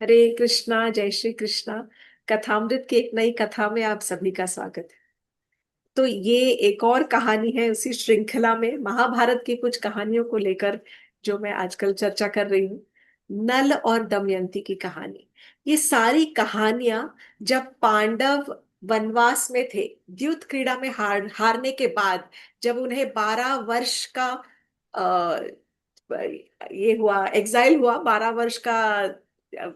हरे कृष्णा, जय श्री कृष्णा। कथामृत की एक नई कथा में आप सभी का स्वागत है। तो ये एक और कहानी है उसी श्रृंखला में, महाभारत की कुछ कहानियों को लेकर जो मैं आजकल चर्चा कर रही हूँ। नल और दमयंती की कहानी। ये सारी कहानियां जब पांडव वनवास में थे, द्यूत क्रीड़ा में हारने के बाद, जब उन्हें 12 वर्ष का ये हुआ, एग्जाइल हुआ, 12 वर्ष का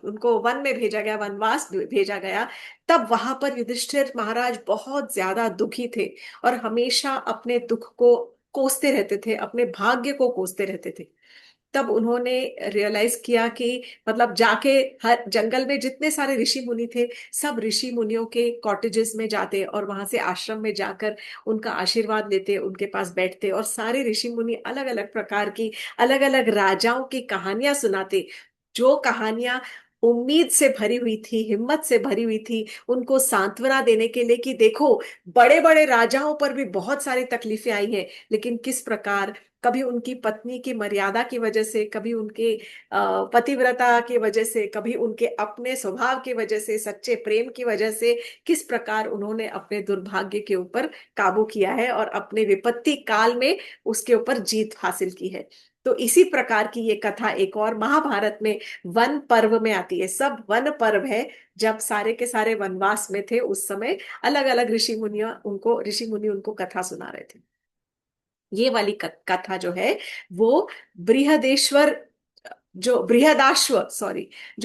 उनको वन में भेजा गया, वनवास भेजा गया। तब वहां पर युधिष्ठिर महाराज बहुत ज्यादा दुखी थे और हमेशा अपने दुख को कोसते रहते थे, अपने भाग्य को कोसते रहते थे। तब उन्होंने रियलाइज किया कि मतलब जाके हर जंगल में जितने सारे ऋषि मुनि थे, सब ऋषि मुनियों के कॉटेजेस में जाते और वहां से आश्रम में जाकर उनका आशीर्वाद लेते, उनके पास बैठते और सारे ऋषि मुनि अलग अलग प्रकार की, अलग अलग राजाओं की कहानियां सुनाते। जो कहानियां उम्मीद से भरी हुई थी, हिम्मत से भरी हुई थी, उनको सांत्वना देने के लिए कि देखो, बड़े बड़े राजाओं पर भी बहुत सारी तकलीफें आई हैं, लेकिन किस प्रकार कभी उनकी पत्नी की मर्यादा की वजह से, कभी उनके पतिव्रता की वजह से, कभी उनके अपने स्वभाव की वजह से, सच्चे प्रेम की वजह से, किस प्रकार उन्होंने अपने दुर्भाग्य के ऊपर काबू किया है और अपने विपत्ति काल में उसके ऊपर जीत हासिल की है। तो इसी प्रकार की ये कथा एक और महाभारत में वन पर्व में आती है। सब वन पर्व है। जब सारे के सारे वनवास में थे उस समय अलग अलग ऋषि मुनि उनको कथा सुना रहे थे। ये वाली कथा जो है वो बृहदेश्वर, जो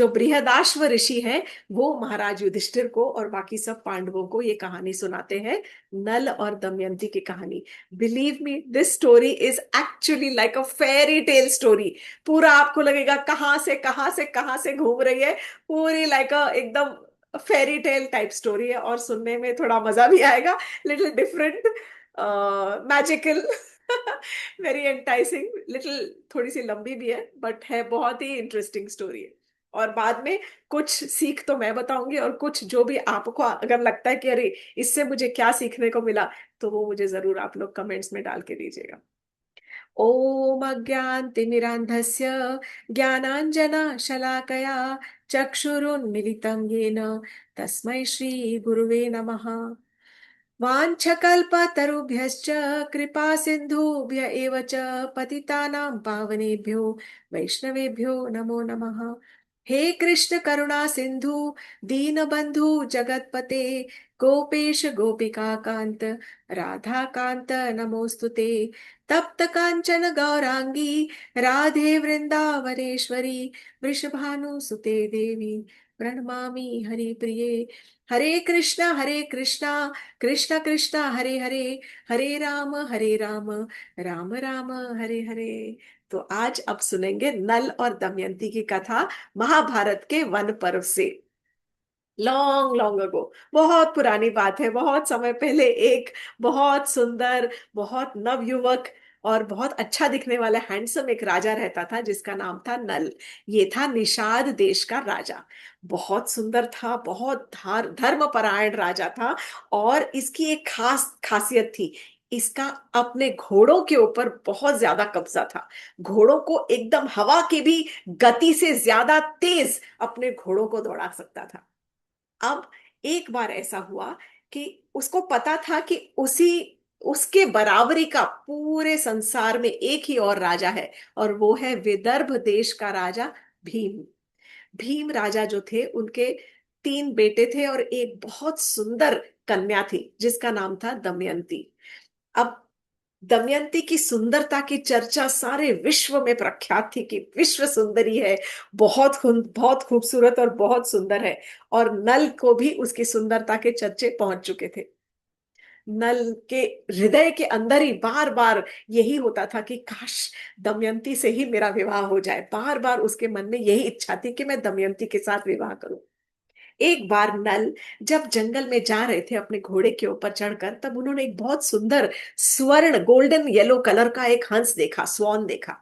बृहदाश्व ऋषि है, वो महाराज युधिष्ठिर को और बाकी सब पांडवों को ये कहानी सुनाते हैं। नल और दमयंती की कहानी। Believe me, this story is actually like a Pheri tale story. पूरा आपको लगेगा कहाँ से घूम रही है। पूरी लाइक अ एकदम फेरी टेल टाइप स्टोरी है और सुनने में थोड़ा मजा भी आएगा। Little different, magical, very enticing, little, थोड़ी सी लंबी भी है बट है बहुत ही इंटरेस्टिंग स्टोरी है। और बाद में कुछ सीख तो मैं बताऊंगी और कुछ जो भी आपको अगर लगता है कि अरे इससे मुझे क्या सीखने को मिला, तो वो मुझे जरूर आप लोग कमेंट्स में डाल के दीजिएगा। ओम अज्ञानतिमिरान्धस्य ज्ञानाञ्जनशलाकया चक्षुरुन्मिलितं येन तस्मै श्री गुरुवे नमः। वाञ्छकल्पतरुभ्यश्च कृपा सिन्धुभ्य एव च पतितानां पावनेभ्यो वैष्णवेभ्यो नमो नमः। हे कृष्ण करुणा सिंधु दीनबंधु जगतपते गोपेश गोपिका कांत राधा कांत नमोस्तुते। तप्त कांचन गौरांगी राधे वृंदावनेश्वरी वृषभानुसुते देवी प्रणमामि हरिप्रिये। हरे कृष्णा कृष्ण कृष्ण हरे हरे, हरे राम राम राम हरे हरे। तो आज अब सुनेंगे नल और दमयंती की कथा, महाभारत के वन पर्व से। लॉन्ग लॉन्ग अगो, बहुत पुरानी बात है, बहुत समय पहले एक बहुत सुंदर, बहुत नवयुवक और बहुत अच्छा दिखने वाला हैंडसम एक राजा रहता था जिसका नाम था नल। ये था निषाद देश का राजा। बहुत सुंदर था, बहुत धर्मपरायण राजा था। और इसकी एक खास खासियत थी, इसका अपने घोड़ों के ऊपर बहुत ज्यादा कब्जा था। घोड़ों को एकदम हवा की भी गति से ज्यादा तेज अपने घोड़ों को दौड़ा सकता था। अब एक बार ऐसा हुआ कि उसको पता था कि उसी उसके बराबरी का पूरे संसार में एक ही और राजा है, और वो है विदर्भ देश का राजा भीम। भीम राजा जो थे, उनके 3 बेटे थे और एक बहुत सुंदर कन्या थी जिसका नाम था दमयंती। अब दमयंती की सुंदरता की चर्चा सारे विश्व में प्रख्यात थी कि विश्व सुंदरी है, बहुत खूबसूरत और बहुत सुंदर है। और नल को भी उसकी सुंदरता के चर्चे पहुंच चुके थे। नल के हृदय के अंदर ही बार बार यही होता था कि काश दमयंती से ही मेरा विवाह हो जाए। बार बार उसके मन में यही इच्छा थी कि मैं दमयंती के साथ विवाह करूं। एक बार नल जब जंगल में जा रहे थे अपने घोड़े के ऊपर चढ़कर, तब उन्होंने एक बहुत सुंदर स्वर्ण गोल्डन येलो कलर का एक हंस देखा, स्वॉन देखा।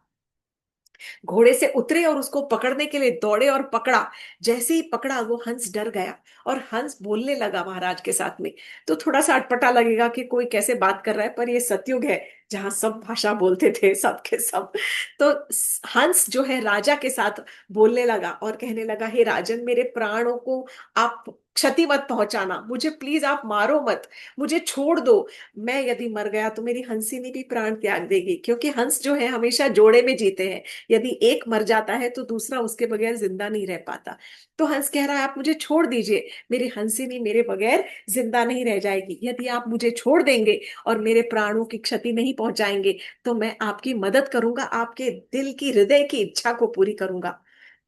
घोड़े से उतरे और उसको पकड़ने के लिए दौड़े और पकड़ा। जैसे ही पकड़ा, वो हंस डर गया और हंस बोलने लगा महाराज के साथ में। तो थोड़ा सा अटपटा लगेगा कि कोई कैसे बात कर रहा है, पर ये सतयुग है जहाँ सब भाषा बोलते थे, सबके सब। तो हंस जो है राजा के साथ बोलने लगा और कहने लगा, हे राजन, मेरे प्राणों को आप क्षति मत पहुंचाना, मुझे प्लीज आप मारो मत, मुझे छोड़ दो। मैं यदि मर गया तो मेरी हंसिनी भी प्राण त्याग देगी, क्योंकि हंस जो है हमेशा जोड़े में जीते हैं। यदि एक मर जाता है तो दूसरा उसके बगैर जिंदा नहीं रह पाता। तो हंस कह रहा है, आप मुझे छोड़ दीजिए, मेरी हंसिनी मेरे बगैर जिंदा नहीं रह जाएगी। यदि आप मुझे छोड़ देंगे और मेरे प्राणों की क्षति नहीं पहुंचाएंगे तो मैं आपकी मदद करूंगा, आपके दिल की, हृदय की इच्छा को पूरी करूंगा।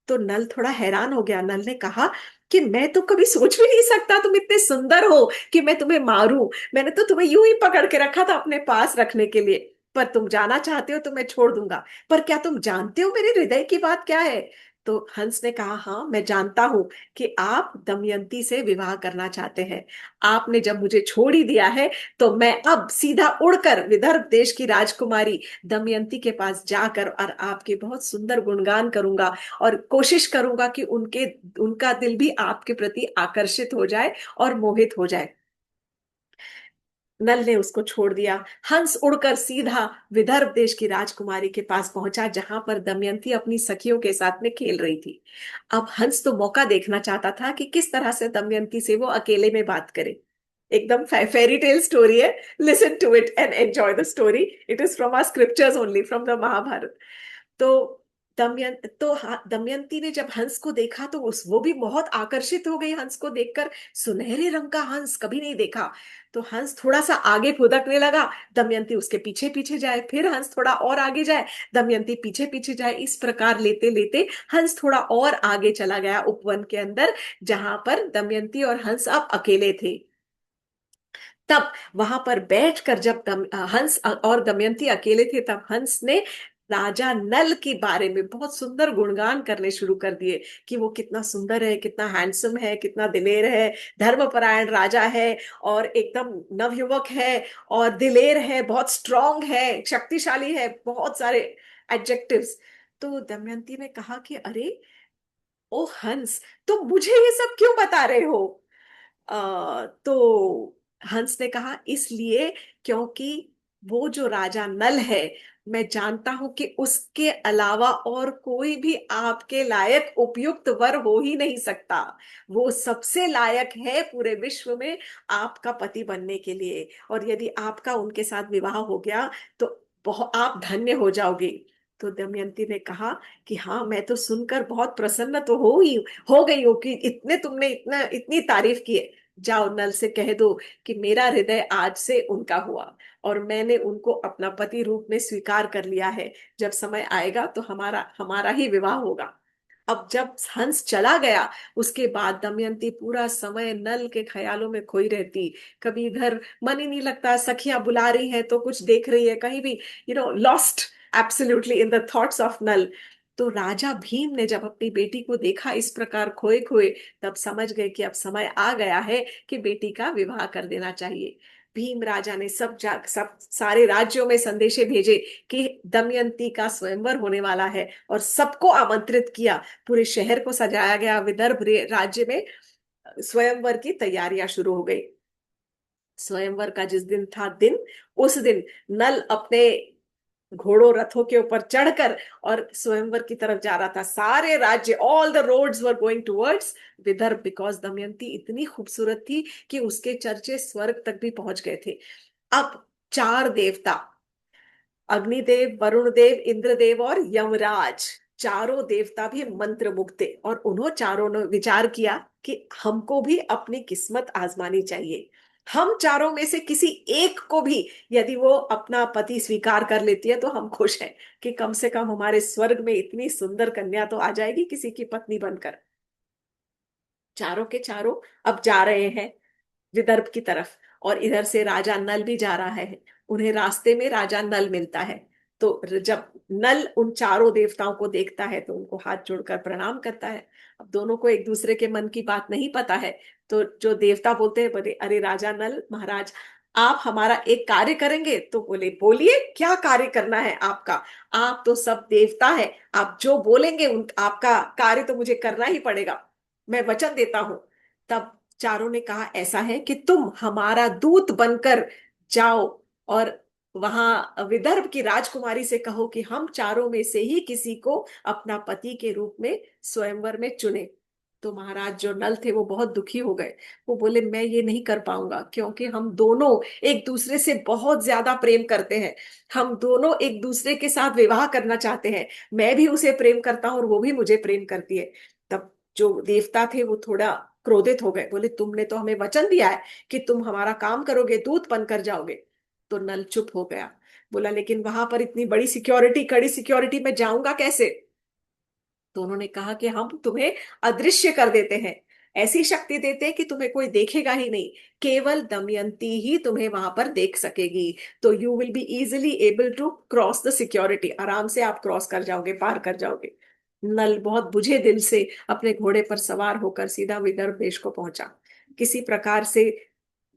तो नल थोड़ा हैरान हो गया। नल ने कहा कि मैं तो कभी सोच भी नहीं सकता तुम इतने सुंदर हो कि मैं तुम्हें मारूं। मैंने तो तुम्हें यूं ही पकड़ के रखा था अपने पास रखने के लिए, पर तुम जाना चाहते हो तो मैं छोड़ दूंगा। पर क्या तुम जानते हो मेरे हृदय की बात क्या है? तो हंस ने कहा, हाँ मैं जानता हूं कि आप दमयंती से विवाह करना चाहते हैं। आपने जब मुझे छोड़ ही दिया है तो मैं अब सीधा उड़कर विदर्भ देश की राजकुमारी दमयंती के पास जाकर और आपके बहुत सुंदर गुणगान करूंगा और कोशिश करूंगा कि उनके उनका दिल भी आपके प्रति आकर्षित हो जाए और मोहित हो जाए। नल ने उसको छोड़ दिया। हंस उड़कर सीधा विदर्भ देश की राजकुमारी के पास पहुंचा, जहां पर दमयंती अपनी सखियों के साथ में खेल रही थी। अब हंस तो मौका देखना चाहता था कि किस तरह से दमयंती से वो अकेले में बात करे। एकदम फेरी टेल स्टोरी है। Listen to it and enjoy the story. It is from our scriptures only, from the Mahabharata. तो दमयंती ने जब हंस को देखा तो उस वो भी बहुत आकर्षित हो गई हंस को देखकर। सुनहरे रंग का हंस कभी नहीं देखा। तो हंस थोड़ा सा आगे फुदकने लगा, दमयंती उसके पीछे पीछे जाए, फिर हंस थोड़ा और आगे जाए, दमयंती पीछे पीछे जाए। इस प्रकार लेते लेते हंस थोड़ा और आगे चला गया उपवन के अंदर, जहां पर दमयंती और हंस अब अकेले थे। तब वहां पर बैठकर जब हंस और दमयंती अकेले थे, तब हंस ने राजा नल के बारे में बहुत सुंदर गुणगान करने शुरू कर दिए कि वो कितना सुंदर है, कितना हैंडसम है, कितना दिलेर है, धर्मपरायण राजा है और एकदम नवयुवक है और दिलेर है, बहुत स्ट्रांग है, शक्तिशाली है, बहुत सारे एडजेक्टिव्स। तो दमयंती ने कहा कि अरे ओ हंस, तुम मुझे ये सब क्यों बता रहे हो? तो हंस ने कहा, इसलिए क्योंकि वो जो राजा नल है, मैं जानता हूं कि उसके अलावा और कोई भी आपके लायक उपयुक्त वर हो ही नहीं सकता। वो सबसे लायक है पूरे विश्व में आपका पति बनने के लिए, और यदि आपका उनके साथ विवाह हो गया तो बहुत आप धन्य हो जाओगे। तो दमयंती ने कहा कि हाँ, मैं तो सुनकर बहुत प्रसन्न तो हो गई हूँ कि इतने तुमने इतना इतनी तारीफ की है। जाओ नल से कह दो कि मेरा हृदय आज से उनका हुआ और मैंने उनको अपना पति रूप में स्वीकार कर लिया है। जब समय आएगा तो हमारा हमारा ही विवाह होगा। अब जब हंस चला गया, उसके बाद दमयंती पूरा समय नल के ख्यालों में खोई रहती। कभी इधर मन ही नहीं लगता, सखियां बुला रही हैं तो कुछ देख रही है, कहीं भी lost absolutely in the thoughts of Nala. तो राजा भीम ने जब अपनी बेटी को देखा इस प्रकार खोए खोए, तब समझ गए कि अब समय आ गया है कि बेटी का विवाह कर देना चाहिए। भीम राजा ने सब सारे राज्यों में संदेशे भेजे कि दमयंती का स्वयंवर होने वाला है और सबको आमंत्रित किया। पूरे शहर को सजाया गया। विदर्भ राज्य में स्वयंवर की तैयारियां शुरू हो गई। स्वयंवर का जिस दिन था दिन, उस दिन नल अपने घोड़ों रथों के ऊपर चढ़कर और स्वयंवर की तरफ जा रहा था। सारे राज्य, all the roads were going towards Vidarbha, because Damayanti इतनी खूबसूरत थी कि उसके चर्चे स्वर्ग तक भी पहुंच गए थे। अब चार देवता, अग्निदेव, वरुण देव, इंद्रदेव और यमराज, चारों देवता भी मंत्र मुग्ध थे और उन्होंने चारों ने विचार किया कि हमको भी अपनी किस्मत आजमानी चाहिए। हम चारों में से किसी एक को भी यदि वो अपना पति स्वीकार कर लेती है तो हम खुश हैं कि कम से कम हमारे स्वर्ग में इतनी सुंदर कन्या तो आ जाएगी किसी की पत्नी बनकर। चारों के चारों अब जा रहे हैं विदर्भ की तरफ, और इधर से राजा नल भी जा रहा है। उन्हें रास्ते में राजा नल मिलता है। तो जब नल उन चारों देवताओं को देखता है तो उनको हाथ जोड़कर प्रणाम करता है। अब दोनों को एक दूसरे के मन की बात नहीं पता है। तो जो देवता बोलते हैं, बोले, अरे राजा नल महाराज, आप हमारा एक कार्य करेंगे? तो बोले, बोलिए, क्या कार्य करना है आपका? आप तो सब देवता है, आप जो बोलेंगे उन आपका कार्य तो मुझे करना ही पड़ेगा, मैं वचन देता हूं। तब चारों ने कहा, ऐसा है कि तुम हमारा दूत बनकर जाओ और वहां विदर्भ की राजकुमारी से कहो कि हम चारों में से ही किसी को अपना पति के रूप में स्वयंवर में चुने। तो महाराज जो नल थे वो बहुत दुखी हो गए। वो बोले मैं ये नहीं कर पाऊंगा, क्योंकि हम दोनों एक दूसरे से बहुत ज्यादा प्रेम करते हैं। हम दोनों एक दूसरे के साथ विवाह करना चाहते हैं। मैं भी उसे प्रेम करता हूँ और वो भी मुझे प्रेम करती है। तब जो देवता थे वो थोड़ा क्रोधित हो गए। बोले तुमने तो हमें वचन दिया है कि तुम हमारा काम करोगे, दूत बनकर जाओगे। तो नल चुप हो गया। बोला लेकिन वहां पर इतनी बड़ी सिक्योरिटी, कड़ी सिक्योरिटी में जाऊंगा कैसे। तो उन्होंने कहा कि हम तुम्हें अदृश्य कर देते हैं, ऐसी शक्ति देते हैं कि तुम्हें कोई देखेगा ही नहीं, केवल दमयंती ही तुम्हें वहां पर देख सकेगी। तो you will be easily able to cross the security, आराम से आप क्रॉस कर जाओगे, पार कर जाओगे। नल बहुत बुझे दिल से अपने घोड़े पर सवार होकर सीधा विदर्भ देश को पहुंचा। किसी प्रकार से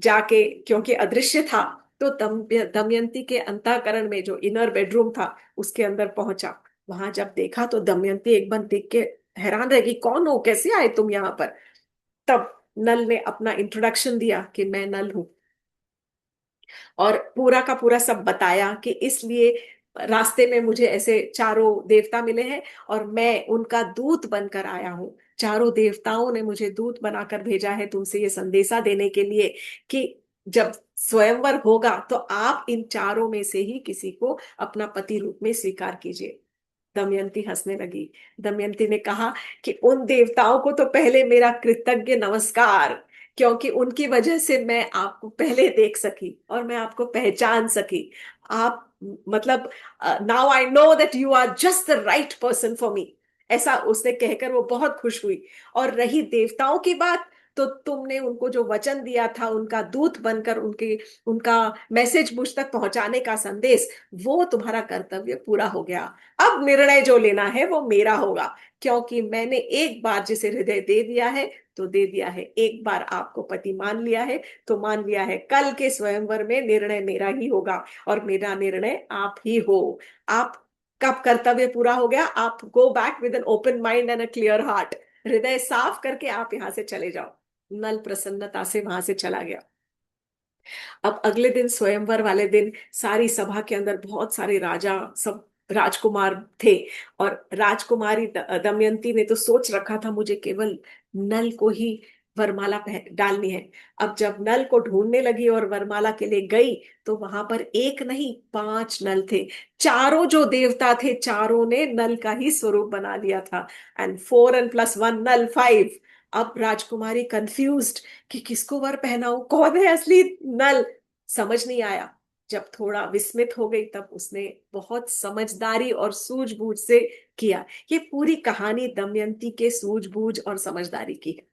जाके, क्योंकि अदृश्य था, तो दमयंती के अंतःकरण में जो इनर बेडरूम था उसके अंदर पहुंचा। वहां जब देखा तो दमयंती एक बार देख के हैरान रह गई, कौन हो, कैसे आए तुम यहाँ पर। तब नल ने अपना इंट्रोडक्शन दिया कि मैं नल हूं, और पूरा का पूरा सब बताया कि इसलिए रास्ते में मुझे ऐसे चारों देवता मिले हैं और मैं उनका दूत बनकर आया हूँ। चारों देवताओं ने मुझे दूत बनाकर भेजा है तुमसे ये संदेशा देने के लिए कि जब स्वयंवर होगा तो आप इन चारों में से ही किसी को अपना पति रूप में स्वीकार कीजिए। दमयंती हंसने लगी। दमयंती ने कहा कि उन देवताओं को तो पहले मेरा कृतज्ञ नमस्कार, क्योंकि उनकी वजह से मैं आपको पहले देख सकी और मैं आपको पहचान सकी। आप मतलब now I know that you are just the right person for me, ऐसा उसने कहकर वो बहुत खुश हुई। और रही देवताओं की बात, तो तुमने उनको जो वचन दिया था उनका दूत बनकर उनके उनका मैसेज मुझ तक पहुंचाने का संदेश, वो तुम्हारा कर्तव्य पूरा हो गया। अब निर्णय जो लेना है वो मेरा होगा, क्योंकि मैंने एक बार जिसे हृदय दे दिया है तो दे दिया है, एक बार आपको पति मान लिया है तो मान लिया है। कल के स्वयंवर में निर्णय मेरा ही होगा और मेरा निर्णय आप ही हो। आप कब कर्तव्य पूरा हो गया, आप go back with an open mind and a clear heart, हृदय साफ करके आप यहां से चले जाओ। नल प्रसन्नता से वहां से चला गया। अब अगले दिन स्वयंवर वाले दिन सारी सभा के अंदर बहुत सारे राजा, सब राजकुमार थे। और राजकुमारी दमयंती ने तो सोच रखा था मुझे केवल नल को ही वरमाला डालनी है। अब जब नल को ढूंढने लगी और वरमाला के लिए गई, तो वहां पर एक नहीं 5 नल थे। चारों जो देवता थे चारों ने नल का ही स्वरूप बना लिया था। एंड 4 and +1 नल 5। अब राजकुमारी कंफ्यूज्ड कि किसको वर पहनाऊं, कौन है असली नल, समझ नहीं आया। जब थोड़ा विस्मित हो गई तब उसने बहुत समझदारी और सूझबूझ से किया। ये पूरी कहानी दमयंती के सूझबूझ और समझदारी की है।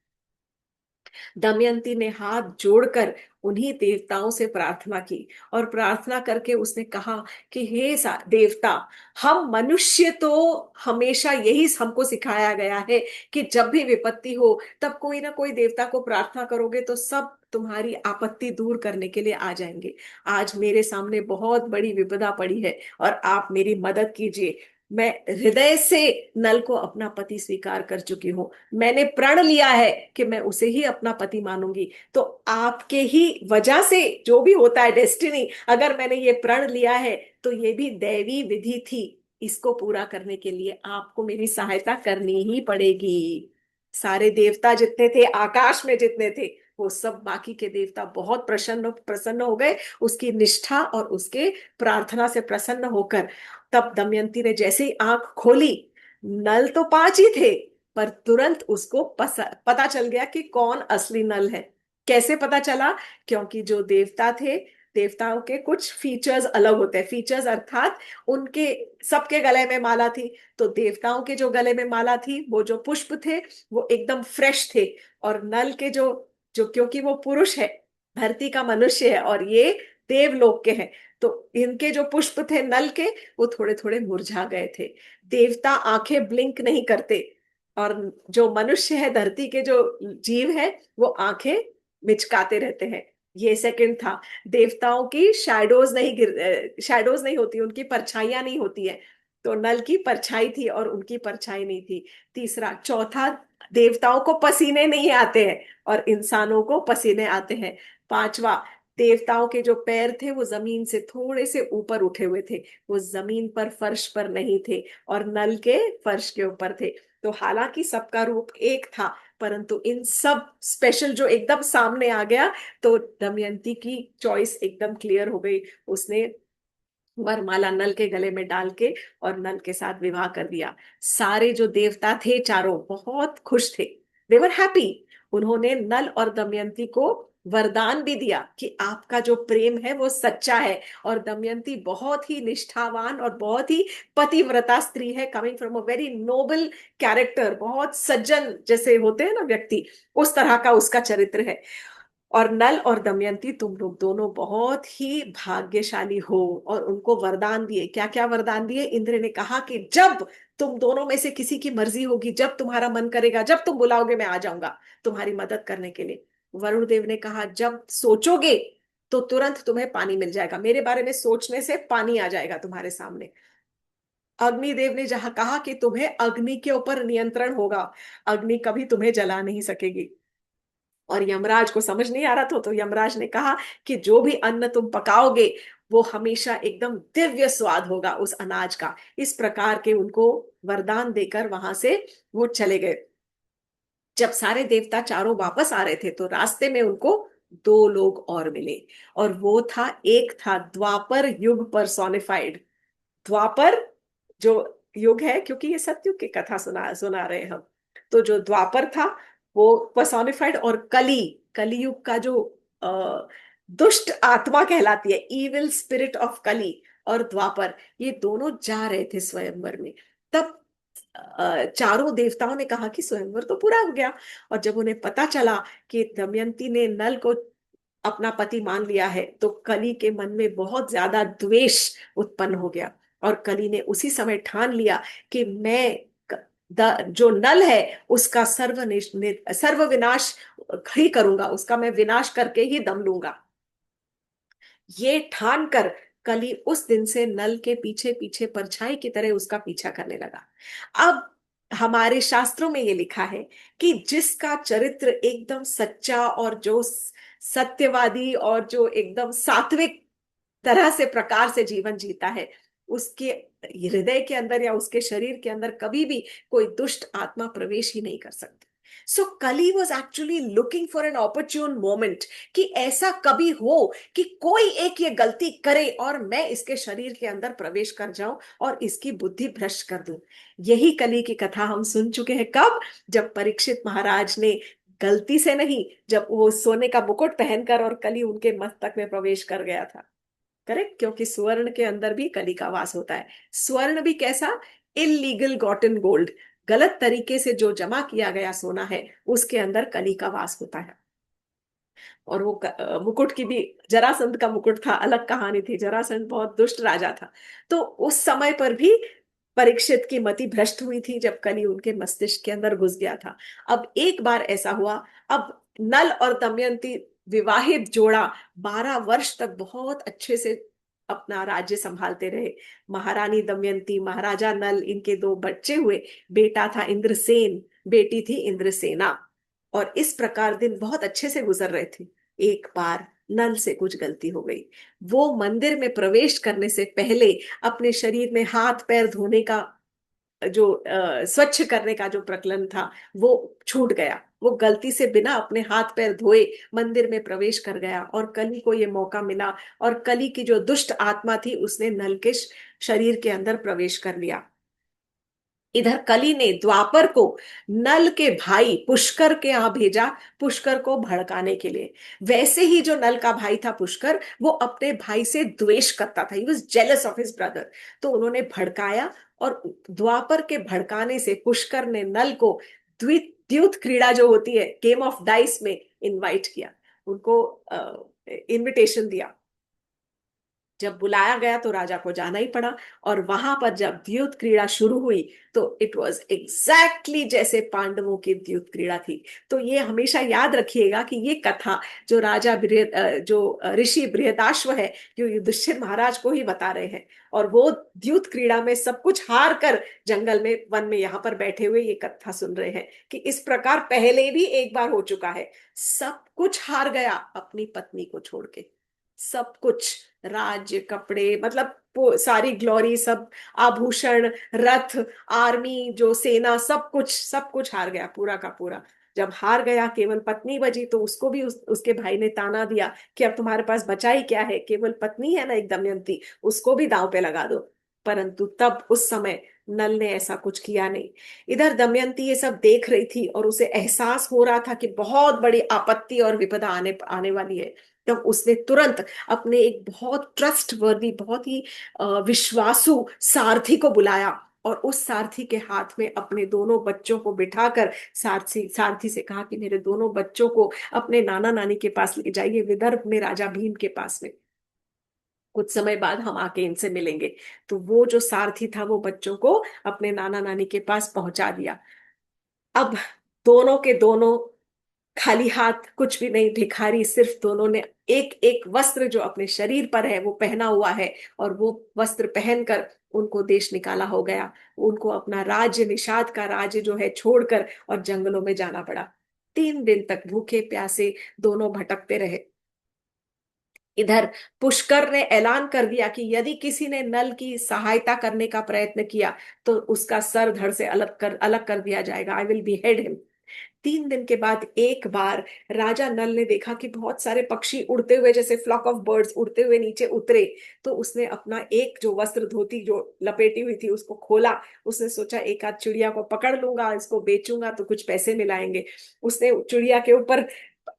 दमयंती ने हाथ जोड़कर उन्हीं देवताओं से प्रार्थना की, और प्रार्थना करके उसने कहा कि हे देवता, हम मनुष्य तो हमेशा यही हमको सिखाया गया है कि जब भी विपत्ति हो तब कोई ना कोई देवता को प्रार्थना करोगे तो सब तुम्हारी आपत्ति दूर करने के लिए आ जाएंगे। आज मेरे सामने बहुत बड़ी विपदा पड़ी है और आप मेरी मदद कीजिए। मैं हृदय से नल को अपना पति स्वीकार कर चुकी हूँ। मैंने प्रण लिया है कि मैं उसे ही अपना पति मानूंगी। तो आपके ही वजह से जो भी होता है डेस्टिनी, अगर मैंने ये प्रण लिया है तो ये भी दैवी विधि थी। इसको पूरा करने के लिए आपको मेरी सहायता करनी ही पड़ेगी। सारे देवता जितने थे, आकाश में जितने थे, वो सब बाकी के देवता बहुत प्रसन्न प्रसन्न हो गए उसकी निष्ठा और उसके प्रार्थना से प्रसन्न होकर। तब दमयंती ने जैसे ही आंख खोली, नल तो 5 ही थे, पर तुरंत उसको पता चल गया कि कौन असली नल है। कैसे पता चला, क्योंकि जो देवता थे, देवताओं के कुछ फीचर्स अलग होते हैं। फीचर्स अर्थात उनके सबके गले में माला थी, तो देवताओं के जो गले में माला थी वो जो पुष्प थे वो एकदम फ्रेश थे। और नल के जो जो क्योंकि वो पुरुष है, धरती का मनुष्य है और ये देवलोक के हैं, तो इनके जो पुष्प थे नल के, वो थोड़े थोड़े मुरझा गए थे। देवता आंखें ब्लिंक नहीं करते, और जो मनुष्य है, धरती के जो जीव है, वो आंखें मिचकाते रहते हैं। ये सेकंड था। देवताओं की शैडोज नहीं होती, उनकी परछाइयां नहीं होती है। तो नल की परछाई थी और उनकी परछाई नहीं थी। तीसरा, चौथा, देवताओं को पसीने नहीं आते हैं और इंसानों को पसीने आते हैं। पांचवा, देवताओं के जो पैर थे वो जमीन से थोड़े से ऊपर उठे हुए थे, वो जमीन पर, फर्श पर नहीं थे, और नल के फर्श के ऊपर थे। तो हालांकि सबका रूप एक था, परंतु इन सब स्पेशल जो एकदम सामने आ गया, तो दमयंती की चॉइस एकदम क्लियर हो गई। उसने वरमाला नल के गले में डाल के और नल के साथ विवाह कर दिया। सारे जो देवता थे चारों बहुत खुश थे, देवर हैप्पी। उन्होंने नल और दमयंती को वरदान भी दिया कि आपका जो प्रेम है वो सच्चा है। और दमयंती बहुत ही निष्ठावान और बहुत ही पतिव्रता स्त्री है, coming from a very noble character, बहुत सज्जन जैसे होते हैं ना व्यक्ति, उस तरह का उसका चरित्र है। और नल और दमयंती तुम लोग दोनों बहुत ही भाग्यशाली हो। और उनको वरदान दिए, क्या क्या वरदान दिए? इंद्र ने कहा कि जब तुम दोनों में से किसी की मर्जी होगी, जब तुम्हारा मन करेगा, जब तुम बुलाओगे, मैं आ जाऊंगा तुम्हारी मदद करने के लिए। वरुण देव ने कहा जब सोचोगे तो तुरंत तुम्हें पानी मिल जाएगा, मेरे बारे में सोचने से पानी आ जाएगा तुम्हारे सामने। अग्निदेव ने जहां कहा कि तुम्हें अग्नि के ऊपर नियंत्रण होगा, अग्नि कभी तुम्हें जला नहीं सकेगी। और यमराज को समझ नहीं आ रहा था, तो यमराज ने कहा कि जो भी अन्न तुम पकाओगे वो हमेशा एकदम दिव्य स्वाद होगा उस अनाज का। इस प्रकार के उनको वरदान देकर वहां से वो चले गए। जब सारे देवता चारों वापस आ रहे थे तो रास्ते में उनको दो लोग और मिले। और वो था, एक था द्वापर युग परसोनिफाइड। द्वापर जो युग है, क्योंकि ये सतयुग की कथा सुना सुना रहे हैं हम, तो जो द्वापर था वो पर्सोनिफाइड, और कली, कलियुग का जो दुष्ट आत्मा कहलाती है, इविल स्पिरिट ऑफ कली, और द्वापर, ये दोनों जा रहे थे स्वयंवर में। तब चारों देवताओं ने कहा कि स्वयंवर तो पूरा हो गया। और जब उन्हें पता चला कि दमयंती ने नल को अपना पति मान लिया है, तो कली के मन में बहुत ज्यादा द्वेष उत्पन्न हो गया। और कली ने उसी समय ठान लिया कि मैं जो नल है उसका सर्व विनाश ही करूंगा, उसका मैं विनाश करके ही दम लूंगा। ये ठान कर कली उस दिन से नल के पीछे पीछे परछाई की तरह उसका पीछा करने लगा। अब हमारे शास्त्रों में ये लिखा है कि जिसका चरित्र एकदम सच्चा और जो सत्यवादी और जो एकदम सात्विक तरह से, प्रकार से जीवन जीता है, उसके हृदय के अंदर या उसके शरीर के अंदर कभी भी कोई दुष्ट आत्मा प्रवेश ही नहीं कर सकती। So Kali was actually looking for an opportune moment, कि ऐसा कभी हो कि कोई एक ये गलती करे और मैं इसके शरीर के अंदर प्रवेश कर जाऊं और इसकी बुद्धि भ्रष्ट कर दूं। यही कली की कथा हम सुन चुके हैं। कब? जब परीक्षित महाराज ने गलती से नहीं, जब वो सोने का मुकुट पहनकर और कली उनके मस्तक में प्रवेश कर गया था। करेक्ट, क्योंकि स्वर्ण के अंदर भी कली का वास होता है। स्वर्ण भी कैसा? इलीगल गॉटन गोल्ड, गलत तरीके से जो जमा किया गया सोना है, उसके अंदर कली का वास होता है। और वो मुकुट की भी, जरासंध का मुकुट था, अलग कहानी थी। जरासंध बहुत दुष्ट राजा था। तो उस समय पर भी परीक्षित की मति भ्रष्ट हुई थी जब कली उनके मस्तिष्क के अंदर घुस गया था। अब एक बार ऐसा हुआ, अब नल और दमयंती विवाहित जोड़ा 12 वर्ष तक बहुत अच्छे से अपना राज्य संभालते रहे। महारानी दमयंती, महाराजा नल, इनके दो बच्चे हुए। बेटा था इंद्रसेन, बेटी थी इंद्रसेना। और इस प्रकार दिन बहुत अच्छे से गुजर रहे थे। एक बार नल से कुछ गलती हो गई। वो मंदिर में प्रवेश करने से पहले अपने शरीर में हाथ पैर धोने का जो स्वच्छ करने का जो प्रकलन था, वो छूट गया। वो गलती से बिना अपने हाथ पैर धोए मंदिर में प्रवेश कर गया, और कली को ये मौका मिला। और कली की जो दुष्ट आत्मा थी उसने नल के शरीर के अंदर प्रवेश कर लिया। इधर कली ने द्वापर को नल के भाई पुष्कर के यहाँ भेजा, पुष्कर को भड़काने के लिए। वैसे ही जो नल का भाई था पुष्कर, वो अपने भाई से द्वेष करता था, he was jealous of his brother. तो उन्होंने भड़काया, और द्वापर के भड़काने से पुष्कर ने नल को द्यूत क्रीड़ा जो होती है, गेम ऑफ डाइस में इनवाइट किया, उनको इनविटेशन दिया। जब बुलाया गया तो राजा को जाना ही पड़ा। और वहां पर जब द्यूत क्रीड़ा शुरू हुई, तो इट वाज एग्जैक्टली जैसे पांडवों की द्यूत क्रीड़ा थी। तो ये हमेशा याद रखिएगा कि ये कथा जो जो ऋषि बृहदाश्व है, जो युधिष्ठिर महाराज को ही बता रहे हैं। और वो द्यूत क्रीड़ा में सब कुछ हार कर जंगल में, वन में, यहाँ पर बैठे हुए ये कथा सुन रहे हैं कि इस प्रकार पहले भी एक बार हो चुका है। सब कुछ हार गया अपनी पत्नी को छोड़ के। सब कुछ, राज्य, कपड़े, मतलब सारी ग्लोरी, सब आभूषण, रथ, आर्मी, जो सेना, सब कुछ हार गया पूरा का पूरा। जब हार गया, केवल पत्नी बची, तो उसको भी उसके भाई ने ताना दिया कि अब तुम्हारे पास बचा ही क्या है, केवल पत्नी है ना एक दमयंती, उसको भी दांव पे लगा दो। परंतु तब उस समय नल ने ऐसा कुछ किया नहीं। इधर दमयंती ये सब देख रही थी और उसे एहसास हो रहा था कि बहुत बड़ी आपत्ति और विपदा आने आने वाली है। तब उसने तुरंत अपने एक बहुत ट्रस्ट वर्दी, बहुत ही विश्वासु सारथी को बुलाया, और उस सारथी के हाथ में अपने दोनों बच्चों को बिठाकर सारथी सारथी से कहा कि मेरे दोनों बच्चों को अपने नाना नानी के पास ले जाइए, विदर्भ में राजा भीम के पास में। कुछ समय बाद हम आके इनसे मिलेंगे। तो वो जो सारथी था वो बच्चों को अपने नाना नानी के पास पहुंचा दिया। अब दोनों के दोनों खाली हाथ, कुछ भी नहीं, भिखारी, सिर्फ दोनों ने एक एक वस्त्र जो अपने शरीर पर है वो पहना हुआ है, और वो वस्त्र पहनकर उनको देश निकाला हो गया। उनको अपना राज्य, निषाद का राज्य जो है छोड़कर और जंगलों में जाना पड़ा। 3 दिन तक भूखे प्यासे दोनों भटकते रहे। इधर पुष्कर ने ऐलान कर दिया कि यदि किसी ने नल की सहायता करने का प्रयत्न किया तो उसका सर धड़ से अलग कर दिया जाएगा, I will be head him. 3 दिन के बाद एक बार राजा नल ने देखा कि बहुत सारे पक्षी उड़ते हुए, जैसे फ्लॉक ऑफ बर्ड्स उड़ते हुए नीचे उतरे। तो उसने अपना एक जो वस्त्र, धोती जो लपेटी हुई थी, उसको खोला। उसने सोचा एक आध चिड़िया को पकड़ लूंगा, इसको बेचूंगा तो कुछ पैसे मिलाएंगे। उसने चिड़िया के ऊपर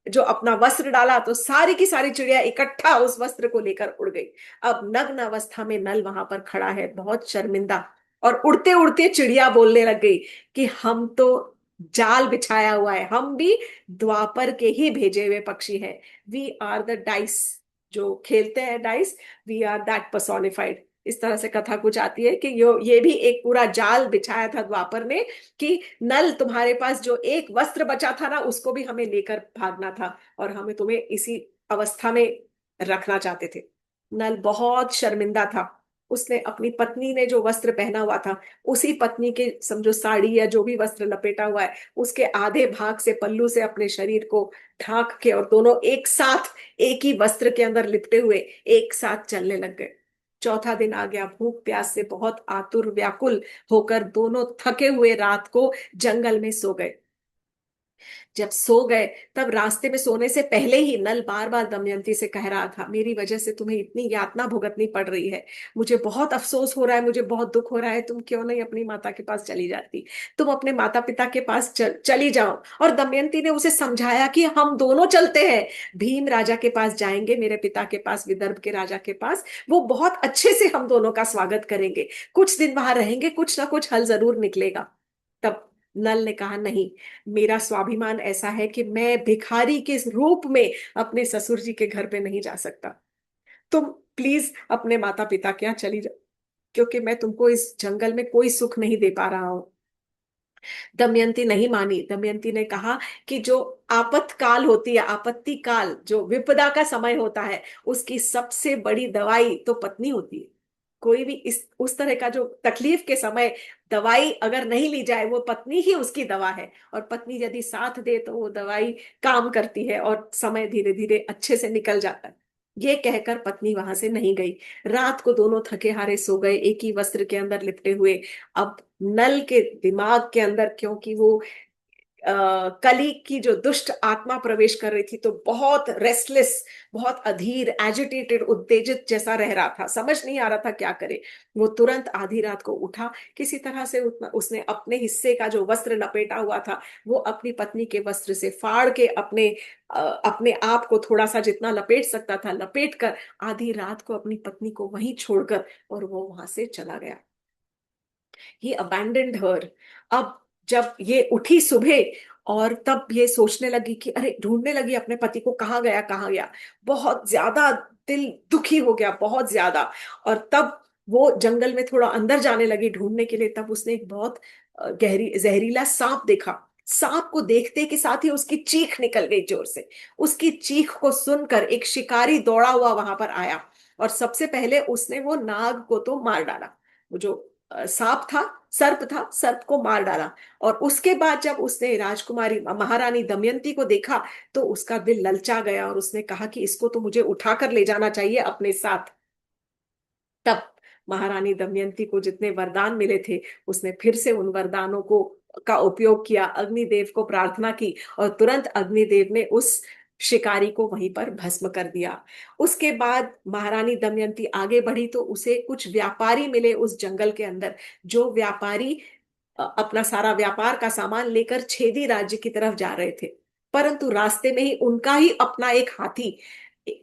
जो अपना वस्त्र डाला तो सारी की सारी चिड़िया इकट्ठा उस वस्त्र को लेकर उड़ गई। अब नग्न अवस्था में नल वहां पर खड़ा है, बहुत शर्मिंदा, और उड़ते उड़ते चिड़िया बोलने लग गई कि हम तो जाल बिछाया हुआ है, हम भी द्वापर के ही भेजे हुए पक्षी हैं। वी आर द डाइस, जो खेलते हैं dice, we are that personified. इस तरह से कथा कुछ आती है कि ये भी एक पूरा जाल बिछाया था द्वापर ने, कि नल तुम्हारे पास जो एक वस्त्र बचा था ना, उसको भी हमें लेकर भागना था, और हमें तुम्हें इसी अवस्था में रखना चाहते थे। नल बहुत शर्मिंदा था। उसने अपनी पत्नी ने जो वस्त्र पहना हुआ था, उसी पत्नी के समझो साड़ी या जो भी वस्त्र लपेटा हुआ है, उसके आधे भाग से, पल्लू से अपने शरीर को ढांक के, और दोनों एक साथ एक ही वस्त्र के अंदर लिपटे हुए एक साथ चलने लग गए। चौथा दिन आ गया, भूख प्यास से बहुत आतुर व्याकुल होकर दोनों थके हुए रात को जंगल में सो गए। जब सो गए, तब रास्ते में सोने से पहले ही नल बार बार दमयंती से कह रहा था, मेरी वजह से तुम्हें इतनी यातना भुगतनी पड़ रही है, मुझे बहुत अफसोस हो रहा है, मुझे बहुत दुख हो रहा है, तुम क्यों नहीं अपनी माता के पास चली जाती, तुम अपने माता पिता के पास चली जाओ। और दमयंती ने उसे समझाया कि हम दोनों चलते हैं, भीम राजा के पास जाएंगे, मेरे पिता के पास, विदर्भ के राजा के पास, वो बहुत अच्छे से हम दोनों का स्वागत करेंगे, कुछ दिन वहां रहेंगे, कुछ ना कुछ हल जरूर निकलेगा। तब नल ने कहा, नहीं, मेरा स्वाभिमान ऐसा है कि मैं भिखारी के रूप में अपने ससुर जी के घर पे नहीं जा सकता। तुम प्लीज अपने माता पिता के यहाँ चली जाओ, क्योंकि मैं तुमको इस जंगल में कोई सुख नहीं दे पा रहा हूं। दमयंती नहीं मानी। दमयंती ने कहा कि जो आपत्काल होती है, आपत्ति काल, जो विपदा का समय होता है, उसकी सबसे बड़ी दवाई तो पत्नी होती है। कोई भी इस उस तरह का जो तकलीफ के समय दवाई अगर नहीं ली जाए, वो पत्नी ही उसकी दवा है, और पत्नी यदि साथ दे तो वो दवाई काम करती है और समय धीरे धीरे अच्छे से निकल जाता है। ये कहकर पत्नी वहां से नहीं गई। रात को दोनों थके हारे सो गए, एक ही वस्त्र के अंदर लिपटे हुए। अब नल के दिमाग के अंदर, क्योंकि वो कली की जो दुष्ट आत्मा प्रवेश कर रही थी, तो बहुत रेस्टलेस, बहुत अधीर, एजिटेटेड, उत्तेजित जैसा रह रहा था, समझ नहीं आ रहा था क्या करे। वो तुरंत आधी रात को उठा, किसी तरह से उसने अपने हिस्से का जो वस्त्र लपेटा हुआ था, वो अपनी पत्नी के वस्त्र से फाड़ के अपने आप को थोड़ा सा जितना लपेट सकता था लपेट कर, आधी रात को अपनी पत्नी को वहीं छोड़कर और वो वहां से चला गया। ही अबैंडन्ड हर। अब जब ये उठी सुबह, और तब ये सोचने लगी कि अरे, ढूंढने लगी अपने पति को, कहाँ गया कहाँ गया, बहुत ज्यादा दिल दुखी हो गया, बहुत ज्यादा। और तब वो जंगल में थोड़ा अंदर जाने लगी ढूंढने के लिए। तब उसने एक बहुत गहरी जहरीला सांप देखा। सांप को देखते के साथ ही उसकी चीख निकल गई जोर से। उसकी चीख को सुनकर एक शिकारी दौड़ा हुआ वहां पर आया, और सबसे पहले उसने वो नाग को तो मार डाला। वो जो सांप था, सर्प था, सर्प को मार डाला। और उसके बाद जब उसने राजकुमारी महारानी दमयंती को देखा तो उसका दिल ललचा गया और उसने कहा कि इसको तो मुझे उठाकर ले जाना चाहिए अपने साथ। तब महारानी दमयंती को जितने वरदान मिले थे उसने फिर से उन वरदानों को का उपयोग किया, अग्निदेव को प्रार्थना की और तुरंत अग्निदेव ने उस शिकारी को वहीं पर भस्म कर दिया। उसके बाद महारानी दमयंती आगे बढ़ी तो उसे कुछ व्यापारी मिले उस जंगल के अंदर, जो व्यापारी अपना सारा व्यापार का सामान लेकर छेदी राज्य की तरफ जा रहे थे। परंतु रास्ते में ही उनका ही अपना एक हाथी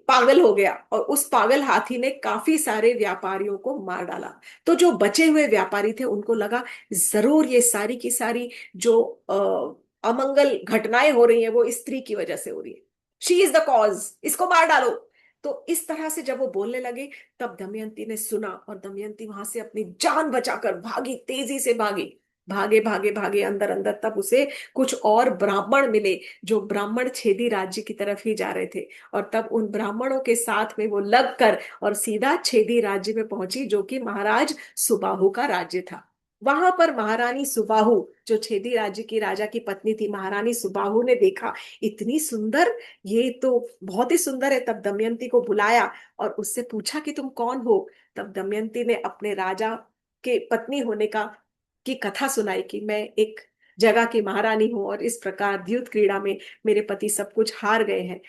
पागल हो गया और उस पागल हाथी ने काफी सारे व्यापारियों को मार डाला। तो जो बचे हुए व्यापारी थे उनको लगा जरूर ये सारी की सारी जो अमंगल घटनाएं हो रही हैं वो इस स्त्री की वजह से हो रही है, शी इज द कॉज, इसको मार डालो। तो इस तरह से जब वो बोलने लगे तब दमयंती ने सुना और दमयंती वहां से अपनी जान बचाकर भागी, तेजी से भागी। भागे भागे भागे अंदर अंदर तब उसे कुछ और ब्राह्मण मिले जो ब्राह्मण छेदी राज्य की तरफ ही जा रहे थे। और तब उन ब्राह्मणों के साथ में वो लग कर और सीधा छेदी राज्य में पहुंची जो कि महाराज सुबाहु का राज्य था। वहां पर महारानी सुबाहु जो छेदी राज्य की राजा की पत्नी थी, महारानी सुबाहु ने देखा इतनी सुंदर, ये तो बहुत ही सुंदर है। तब दमयंती को बुलाया और उससे पूछा कि तुम कौन हो। तब दमयंती ने अपने राजा के पत्नी होने का की कथा सुनाई कि मैं एक जगह की महारानी हूं और इस प्रकार द्यूत क्रीड़ा में मेरे पति सब कुछ हार गए हैं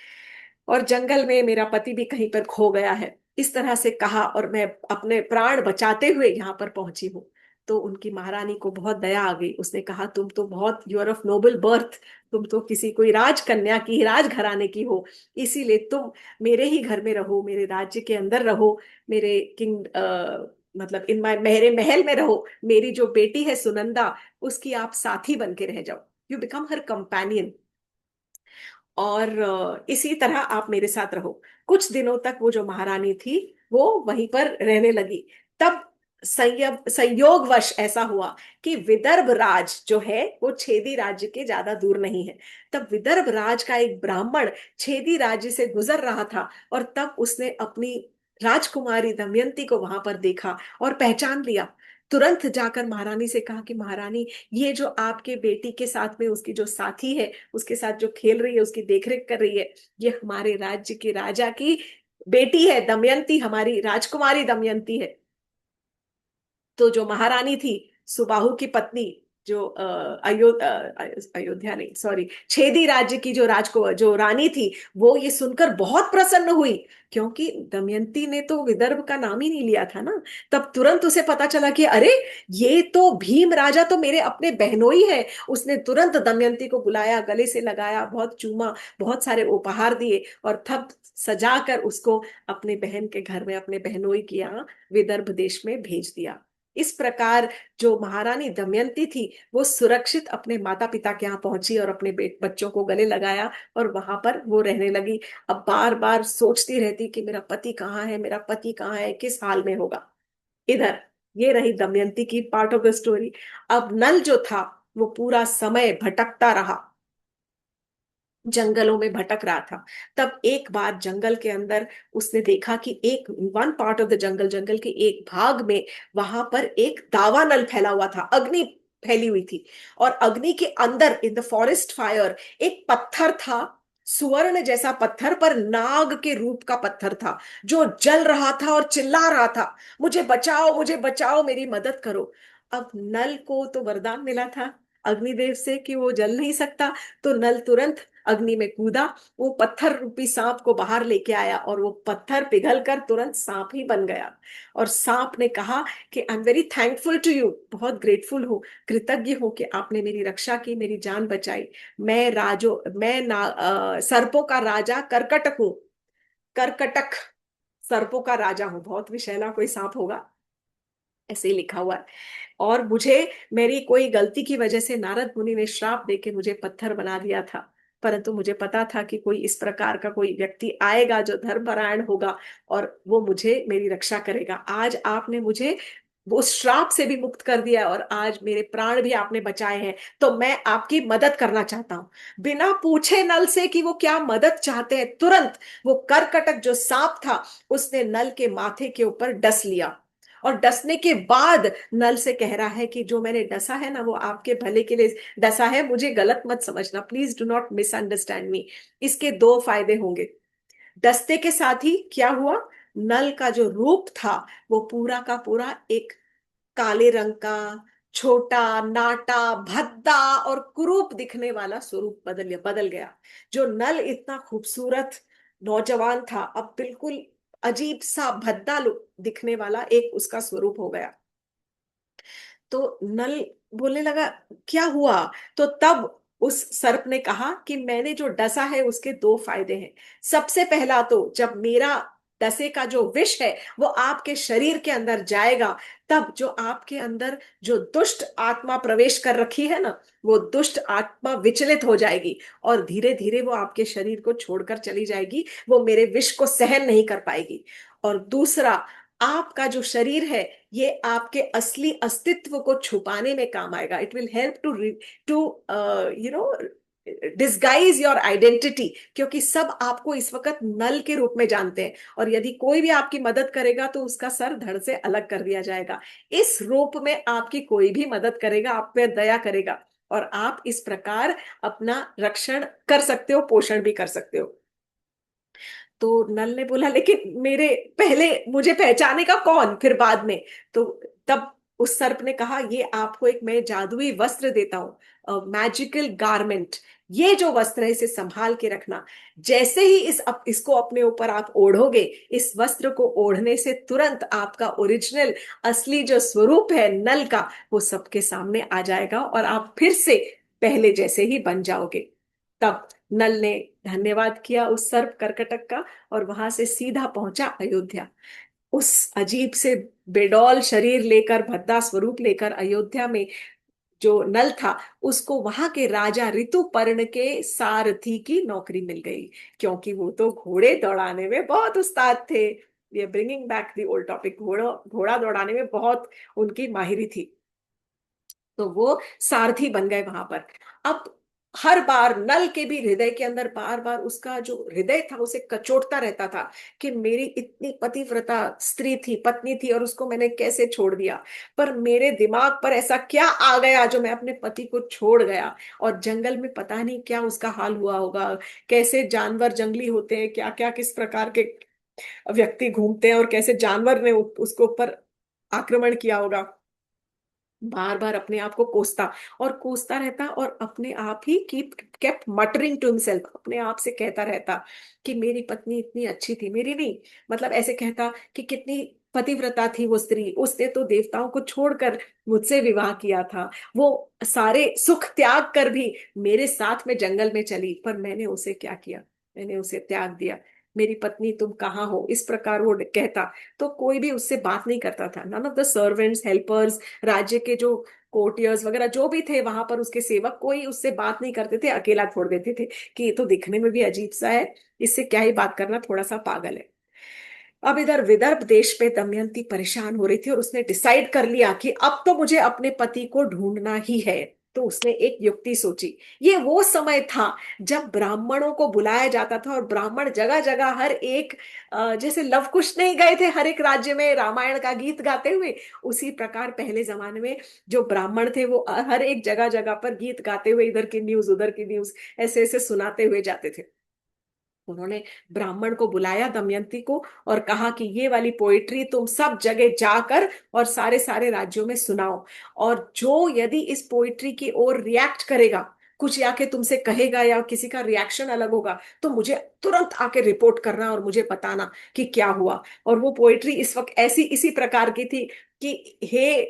और जंगल में मेरा पति भी कहीं पर खो गया है, इस तरह से कहा और मैं अपने प्राण बचाते हुए यहाँ पर पहुंची हूँ। तो उनकी महारानी को बहुत दया आ गई, उसने कहा तुम तो बहुत, you are of noble birth, तुम तो किसी कोई राजकन्या की, राजघराने की हो, इसीलिए तुम मेरे ही घर में रहो, मेरे राज्य के अंदर रहो, मेरे किंग मतलब इन मेरे महल में रहो। मेरी जो बेटी है सुनंदा, उसकी आप साथी बन के रह जाओ, यू बिकम हर कंपेनियन। और इसी तरह आप मेरे साथ रहो। कुछ दिनों तक वो जो महारानी थी वो वहीं पर रहने लगी। तब संयोगवश ऐसा हुआ कि विदर्भ राज जो है वो छेदी राज्य के ज्यादा दूर नहीं है। तब विदर्भ राज का एक ब्राह्मण छेदी राज्य से गुजर रहा था और तब उसने अपनी राजकुमारी दमयंती को वहां पर देखा और पहचान लिया। तुरंत जाकर महारानी से कहा कि महारानी, ये जो आपके बेटी के साथ में उसकी जो साथी है, उसके साथ जो खेल रही है, उसकी देखरेख कर रही है, ये हमारे राज्य के राजा की बेटी है, दमयंती, हमारी राजकुमारी दमयंती है। तो जो महारानी थी, सुबाहु की पत्नी, जो अयोध्या नहीं, सॉरी, छेदी राज्य की जो राजको जो रानी थी, वो ये सुनकर बहुत प्रसन्न हुई क्योंकि दमयंती ने तो विदर्भ का नाम ही नहीं लिया था ना। तब तुरंत उसे पता चला कि अरे, ये तो भीम राजा तो मेरे अपने बहनोई है। उसने तुरंत दमयंती को बुलाया, गले से लगाया, बहुत चूमा, बहुत सारे उपहार दिए और तब सजा कर उसको अपने बहन के घर में, अपने बहनोई के यहाँ विदर्भ देश में भेज दिया। इस प्रकार जो महारानी दमयंती थी वो सुरक्षित अपने माता पिता के यहाँ पहुंची और अपने बच्चों को गले लगाया और वहां पर वो रहने लगी। अब बार बार सोचती रहती कि मेरा पति कहाँ है, मेरा पति कहाँ है, किस हाल में होगा। इधर ये रही दमयंती की पार्ट ऑफ द स्टोरी। अब नल जो था वो पूरा समय भटकता रहा, जंगलों में भटक रहा था। तब एक बार जंगल के अंदर उसने देखा कि एक one part of the jungle, जंगल के एक भाग में वहां पर एक दावा नल फैला हुआ था, अग्नि फैली हुई थी। और अग्नि के अंदर इन द फॉरेस्ट फायर एक पत्थर था, सुवर्ण जैसा पत्थर पर नाग के रूप का पत्थर था, जो जल रहा था और चिल्ला रहा था, मुझे बचाओ, मुझे बचाओ, मेरी मदद करो। अब नल को तो वरदान मिला था अग्निदेव से कि वो जल नहीं सकता। तो नल तुरंत अग्नि में कूदा, वो पत्थर रूपी सांप को बाहर लेके आया और वो पत्थर पिघल कर तुरंत सांप ही बन गया। और सांप ने कहा कि I am very thankful to you, बहुत ग्रेटफुल हूँ, कृतज्ञ हूँ कि आपने मेरी रक्षा की, मेरी जान बचाई। मैं सर्पों का राजा कर्कटक हूँ, कर्कटक सर्पों का राजा हूँ, बहुत विषैला कोई सांप होगा, ऐसे ही लिखा हुआ है। और मुझे मेरी कोई गलती की वजह से नारद मुनि ने श्राप देके मुझे पत्थर बना दिया था, परंतु मुझे पता था कि कोई इस प्रकार का कोई व्यक्ति आएगा जो धर्मपरायण होगा और वो मुझे, मेरी रक्षा करेगा। आज आपने मुझे वो श्राप से भी मुक्त कर दिया और आज मेरे प्राण भी आपने बचाए हैं, तो मैं आपकी मदद करना चाहता हूँ। बिना पूछे नल से कि वो क्या मदद चाहते हैं, तुरंत वो करकटक जो सांप था उसने नल के माथे के ऊपर डस लिया और डसने के बाद नल से कह रहा है कि जो मैंने डसा है ना वो आपके भले के लिए डसा है, मुझे गलत मत समझना, प्लीज डू नॉट मिसअंडरस्टैंड मी। इसके दो फायदे होंगे। डसते के साथ ही क्या हुआ, नल का जो रूप था वो पूरा का पूरा एक काले रंग का, छोटा, नाटा, भद्दा और कुरूप दिखने वाला स्वरूप बदल गया। जो नल इतना खूबसूरत नौजवान था, अब बिल्कुल अजीब सा भद्दा दिखने वाला एक उसका स्वरूप हो गया। तो नल बोलने लगा क्या हुआ। तो तब उस सर्प ने कहा कि मैंने जो डसा है उसके दो फायदे हैं। सबसे पहला तो जब मेरा डसे का जो विष है वो आपके शरीर के अंदर जाएगा, तब जो आपके अंदर जो दुष्ट आत्मा प्रवेश कर रखी है ना, वो दुष्ट आत्मा विचलित हो जाएगी और धीरे धीरे वो आपके शरीर को छोड़कर चली जाएगी, वो मेरे विष को सहन नहीं कर पाएगी। और दूसरा, आपका जो शरीर है ये आपके असली अस्तित्व को छुपाने में काम आएगा। It will help to you know disguise your identity, क्योंकि सब आपको इस वक्त नल के रूप में जानते हैं, और यदि कोई भी आपकी मदद करेगा तो उसका सर धड़ से अलग कर दिया जाएगा। इस रूप में आपकी कोई भी मदद करेगा, आप पे दया करेगा, और आप इस प्रकार अपना रक्षण कर सकते हो, पोषण भी कर सकते हो। तो नल ने बोला लेकिन मेरे पहले मुझे पहचाने का कौन, फिर बाद में। तो तब उस सर्प ने कहा ये आपको एक मैं जादुई वस्त्र देता हूं, मैजिकल गारमेंट। ये जो वस्त्र है इसे संभाल के रखना। जैसे ही इसको अपने ऊपर आप ओढ़ोगे, इस वस्त्र को ओढ़ने से तुरंत आपका ओरिजिनल असली जो स्वरूप है नल का, वो सबके सामने आ जाएगा और आप फिर से पहले जैसे ही बन जाओगे। तब नल ने धन्यवाद किया उस सर्प कर्कटक का, और वहां से सीधा पहुंचा अयोध्या। उस अजीब से बेडौल शरीर लेकर, भद्दा स्वरूप लेकर अयोध्या में जो नल था, उसको वहां के राजा ऋतुपर्ण के सारथी की नौकरी मिल गई, क्योंकि वो तो घोड़े दौड़ाने में बहुत उस्ताद थे। ये bringing back the old topic, घोड़ा घोड़ा दौड़ाने में बहुत उनकी माहिरी थी। तो वो सारथी बन गए वहां पर। अब हर बार नल के भी हृदय के अंदर बार बार उसका जो हृदय था उसे कचोटता रहता था कि मेरी इतनी पतिव्रता स्त्री थी, पत्नी थी, और उसको मैंने कैसे छोड़ दिया। पर मेरे दिमाग पर ऐसा क्या आ गया जो मैं अपने पति को छोड़ गया। और जंगल में पता नहीं क्या उसका हाल हुआ होगा, कैसे जानवर जंगली होते हैं, क्या क्या किस प्रकार के व्यक्ति घूमते हैं, और कैसे जानवर ने उसके ऊपर आक्रमण किया होगा। बार बार अपने आप को कोसता और कोसता रहता, और अपने आप ही keep kept muttering to himself, अपने आप से कहता रहता कि मेरी पत्नी इतनी अच्छी थी, मेरी नहीं, मतलब ऐसे कहता कि कितनी पतिव्रता थी वो स्त्री, उसने तो देवताओं को छोड़कर मुझसे विवाह किया था, वो सारे सुख त्याग कर भी मेरे साथ में जंगल में चली, पर मैंने उसे क्या किया, मैंने उसे त्याग दिया। मेरी पत्नी तुम कहाँ हो, इस प्रकार वो कहता। तो कोई भी उससे बात नहीं करता था, none of the servants, helpers, राज्य के जो कोर्टियर्स वगैरह जो भी थे वहां पर, उसके सेवक, कोई उससे बात नहीं करते थे, अकेला छोड़ देते थे कि ये तो दिखने में भी अजीब सा है, इससे क्या ही बात करना, थोड़ा सा पागल है। अब इधर विदर्भ देश पे दमयंती परेशान हो रही थी, और उसने डिसाइड कर लिया कि अब तो मुझे अपने पति को ढूंढना ही है। तो उसने एक युक्ति सोची। ये वो समय था जब ब्राह्मणों को बुलाया जाता था, और ब्राह्मण जगह जगह हर एक जैसे लव कुश नहीं गए थे हर एक राज्य में रामायण का गीत गाते हुए, उसी प्रकार पहले जमाने में जो ब्राह्मण थे वो हर एक जगह जगह पर गीत गाते हुए इधर की न्यूज उधर की न्यूज ऐसे ऐसे सुनाते हुए जाते थे। उन्होंने ब्राह्मण को बुलाया, दमयंती को, और कहा कि ये वाली पोइट्री तुम सब जगह जाकर और सारे सारे राज्यों में सुनाओ, और जो यदि इस पोइट्री की ओर रिएक्ट करेगा, कुछ आके तुमसे कहेगा या किसी का रिएक्शन अलग होगा, तो मुझे तुरंत आके रिपोर्ट करना और मुझे बताना कि क्या हुआ। और वो पोइट्री इस वक्त ऐसी इसी प्रकार की थी कि हे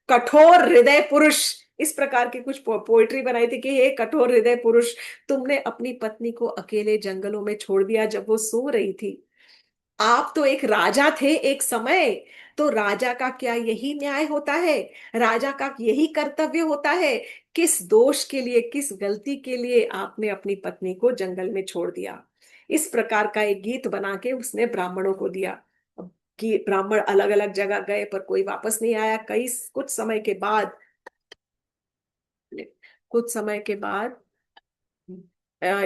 कठोर हृदय पुरुष, इस प्रकार की कुछ पोइट्री बनाई थी कि हे कठोर हृदय पुरुष, तुमने अपनी पत्नी को अकेले जंगलों में छोड़ दिया जब वो सो रही थी। आप तो एक राजा थे एक समय, तो राजा का क्या यही न्याय होता है, राजा का यही कर्तव्य होता है। किस दोष के लिए, किस गलती के लिए आपने अपनी पत्नी को जंगल में छोड़ दिया। इस प्रकार का एक गीत बना के उसने ब्राह्मणों को दिया। अब कि ब्राह्मण अलग अलग जगह गए पर कोई वापस नहीं आया। कई कुछ समय के बाद, कुछ समय के बाद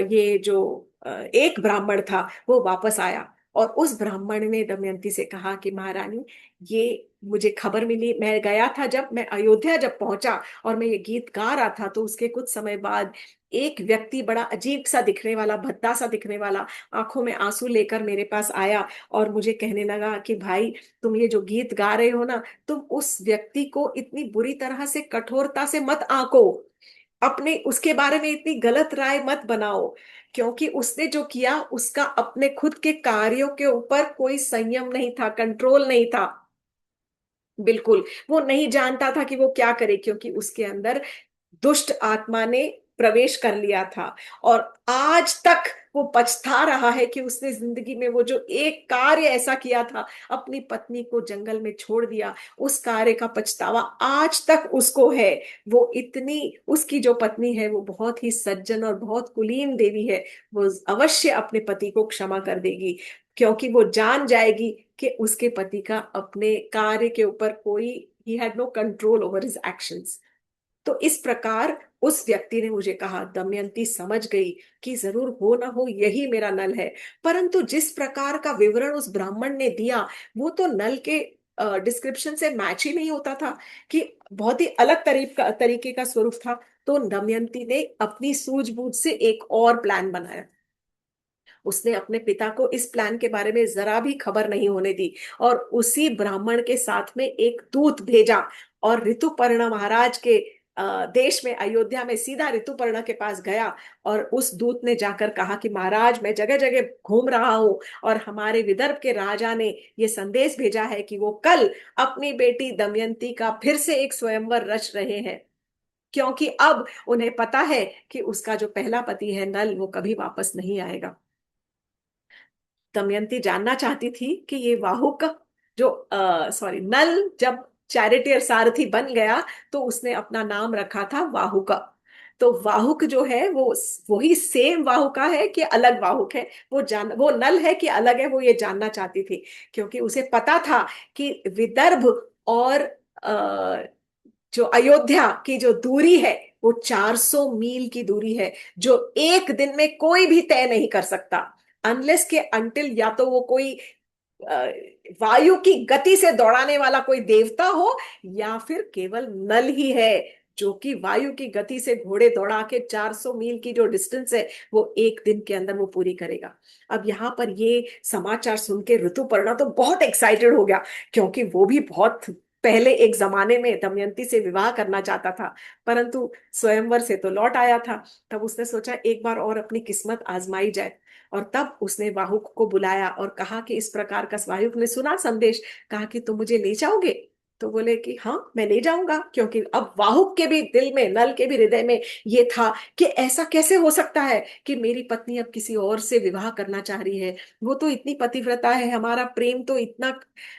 ये जो एक ब्राह्मण था वो वापस आया, और उस ब्राह्मण ने दमयंती से कहा कि महारानी, ये मुझे खबर मिली, मैं गया था, जब मैं अयोध्या जब पहुंचा और मैं ये गीत गा रहा था, तो उसके कुछ समय बाद एक व्यक्ति बड़ा अजीब सा दिखने वाला, भद्दा सा दिखने वाला, आंखों में आंसू लेकर मेरे पास आया और मुझे कहने लगा कि भाई, तुम ये जो गीत गा रहे हो ना, तुम उस व्यक्ति को इतनी बुरी तरह से, कठोरता से मत आंको, अपने उसके बारे में इतनी गलत राय मत बनाओ, क्योंकि उसने जो किया उसका अपने खुद के कार्यों के ऊपर कोई संयम नहीं था, कंट्रोल नहीं था। बिल्कुल, वो नहीं जानता था कि वो क्या करे, क्योंकि उसके अंदर दुष्ट आत्मा ने प्रवेश कर लिया था। और आज तक वो पछता रहा है कि उसने जिंदगी में वो जो एक कार्य ऐसा किया था, अपनी पत्नी को जंगल में छोड़ दिया, उस कार्य का पछतावा आज तक उसको है। वो इतनी, उसकी जो पत्नी है वो बहुत ही सज्जन और बहुत कुलीन देवी है, वो अवश्य अपने पति को क्षमा कर देगी, क्योंकि वो जान जाएगी कि उसके पति का अपने कार्य के ऊपर कोई, he had no control over his actions. तो इस प्रकार उस व्यक्ति ने मुझे कहा, दमयंती समझ गई कि जरूर हो ना हो यही मेरा नल है। परंतु जिस प्रकार का विवरण उस ब्राह्मण ने दिया, वो तो नल के डिस्क्रिप्शन से मैच ही नहीं होता था, कि बहुत ही अलग तरीके का स्वरूप था। तो दमयंती ने अपनी सूझबूझ से एक और प्लान बनाया। उसने अपने पिता को इस प्लान के बारे में जरा भी खबर नहीं होने दी, और उसी ब्राह्मण के साथ में एक दूत भेजा, और ऋतुपर्ण महाराज के देश में, अयोध्या में, सीधा ऋतुपर्ण के पास गया। और उस दूत ने जाकर कहा कि महाराज, मैं जगह जगह घूम रहा हूं, और हमारे विदर्भ के राजा ने ये संदेश भेजा है कि वो कल अपनी बेटी दमयंती का फिर से एक स्वयंवर रच रहे हैं, क्योंकि अब उन्हें पता है कि उसका जो पहला पति है नल, वो कभी वापस नहीं आएगा। दमयंती जानना चाहती थी कि ये वाहुक जो, सॉरी, नल जब चैरिटी सारथी बन गया, तो उसने अपना नाम रखा था वाहुक। तो वाहुक जो है वो वही सेम वाहुका है कि अलग वाहुक है, वो नल है कि अलग है, वो ये जानना चाहती थी। क्योंकि उसे पता था कि विदर्भ और अ, जो अयोध्या की जो दूरी है, वो 400 मील की दूरी है, जो एक दिन में कोई भी तय नहीं कर सकता, अनलेस के अंटिल या तो वो कोई अ, वायु की गति से दौड़ाने वाला कोई देवता हो, या फिर केवल नल ही है जो कि वायु की गति से घोड़े दौड़ा के 400 मील की जो डिस्टेंस है, वो एक दिन के अंदर वो पूरी करेगा। अब यहाँ पर ये समाचार सुन के ऋतुपर्णा तो बहुत एक्साइटेड हो गया, क्योंकि वो भी बहुत पहले एक जमाने में दमयंती से विवाह करना चाहता था, परंतु स्वयंवर से तो लौट आया था। तब उसने सोचा एक बार और अपनी किस्मत आजमाई जाए, और तब उसने वाहुक को बुलाया और कहा कि इस प्रकार का, वाहुक ने सुना संदेश, कहा कि तुम मुझे ले जाओगे? तो बोले कि हाँ, मैं ले जाऊंगा, क्योंकि अब वाहुक के भी दिल में, नल के भी हृदय में ये था कि ऐसा कैसे हो सकता है कि मेरी पत्नी अब किसी और से विवाह करना चाह रही है, वो तो इतनी पतिव्रता है, हमारा प्रेम तो इतना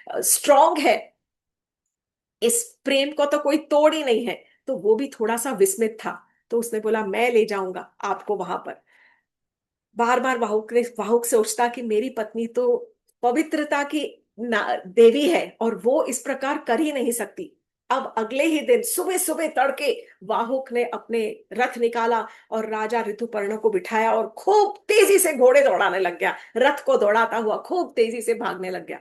स्ट्रांग है, इस प्रेम को तो कोई तोड़ ही नहीं है। तो वो भी थोड़ा सा विस्मित था। तो उसने बोला, मैं ले जाऊंगा आपको वहां पर। बार बार वाहुक से सोचता कि मेरी पत्नी तो पवित्रता की देवी है, और वो इस प्रकार कर ही नहीं सकती। अब अगले ही दिन सुबह सुबह तड़के वाहुक ने अपने रथ निकाला, और राजा ऋतुपर्ण को बिठाया, और खूब तेजी से घोड़े दौड़ाने लग गया, रथ को दौड़ाता हुआ खूब तेजी से भागने लग गया।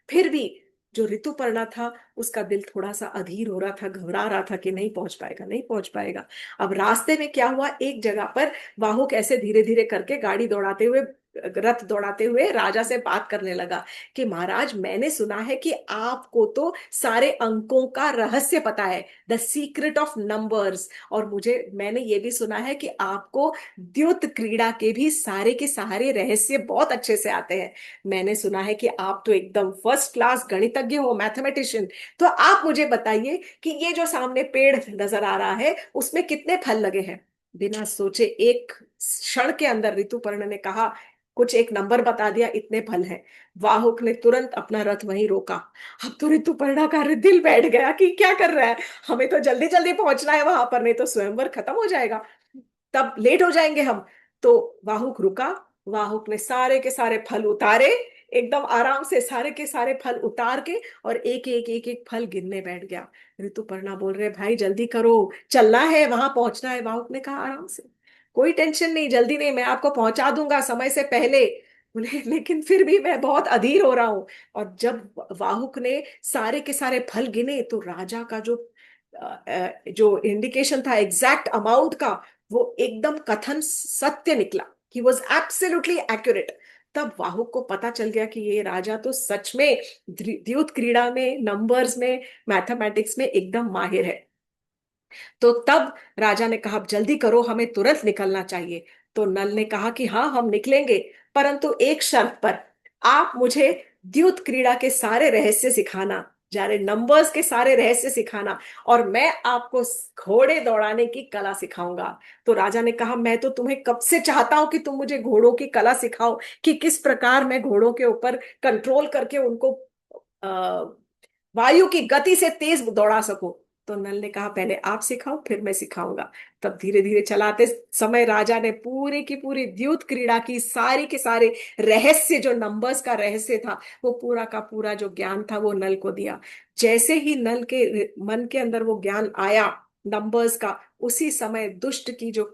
फिर भी जो ऋतुपर्णा था, उसका दिल थोड़ा सा अधीर हो रहा था, घबरा रहा था कि नहीं पहुंच पाएगा, नहीं पहुंच पाएगा। अब रास्ते में क्या हुआ, एक जगह पर वाहुक ऐसे धीरे धीरे करके गाड़ी दौड़ाते हुए, रथ दौड़ाते हुए राजा से बात करने लगा कि महाराज, मैंने सुना है कि आपको तो सारे अंकों का रहस्य पता है, द सीक्रेट ऑफ नंबर्स, और मैंने ये भी सुना है कि आपको द्युत क्रीड़ा के भी सारे के सारे रहस्य बहुत अच्छे से आते हैं। मैंने सुना है कि आप तो एकदम फर्स्ट क्लास गणितज्ञ हो, मैथमेटिशियन। तो आप मुझे बताइए कि ये जो सामने पेड़ नजर आ रहा है, उसमें कितने फल लगे हैं? बिना सोचे एक क्षण के अंदर ऋतुपर्ण ने कहा, कुछ एक नंबर बता दिया, इतने फल हैं। वाहुक ने तुरंत अपना रथ वहीं रोका। अब तो ऋतुपर्णा का दिल बैठ गया कि क्या कर रहा है, हमें तो जल्दी जल्दी पहुंचना है वहां पर, नहीं तो स्वयंवर खत्म हो जाएगा, तब लेट हो जाएंगे हम। तो वाहुक रुका, वाहुक ने सारे के सारे फल उतारे, एकदम आराम से सारे के सारे फल उतार के, और एक एक फल गिनने बैठ गया। ऋतुपर्णा बोल रहे, भाई जल्दी करो, चलना है, वहां पहुंचना है। वाहुक ने कहा, आराम से, कोई टेंशन नहीं, जल्दी नहीं, मैं आपको पहुंचा दूंगा समय से पहले। बोले लेकिन फिर भी मैं बहुत अधीर हो रहा हूं। और जब वाहुक ने सारे के सारे फल गिने तो राजा का जो इंडिकेशन था एग्जैक्ट अमाउंट का, वो एकदम कथन सत्य निकला। He was absolutely accurate. तब वाहुक को पता चल गया कि ये राजा तो सच में द्यूत क्रीड़ा में, नंबर्स में, मैथमेटिक्स में एकदम माहिर है। तो तब राजा ने कहा, "अब जल्दी करो, हमें तुरंत निकलना चाहिए।" तो नल ने कहा कि हाँ, हम निकलेंगे, परंतु एक शर्त पर। आप मुझे द्यूत क्रीड़ा के सारे रहस्य सिखाना, जारे नंबर्स के सारे रहस्य सिखाना, और मैं आपको घोड़े दौड़ाने की कला सिखाऊंगा। तो राजा ने कहा, मैं तो तुम्हें कब से चाहता हूं कि तुम मुझे घोड़ों की कला सिखाओ, कि किस प्रकार मैं घोड़ों के ऊपर कंट्रोल करके उनको वायु की गति से तेज दौड़ा सकूं। तो नल ने कहा, पहले आप सिखाओ फिर मैं सिखाऊंगा। तब धीरे धीरे चलाते समय राजा ने पूरी की पूरी द्यूत क्रीड़ा की सारी के सारे रहस्य, जो नंबर्स का रहस्य था, वो पूरा का पूरा जो ज्ञान था वो नल को दिया। जैसे ही नल के मन के अंदर वो ज्ञान आया नंबर्स का, उसी समय दुष्ट की जो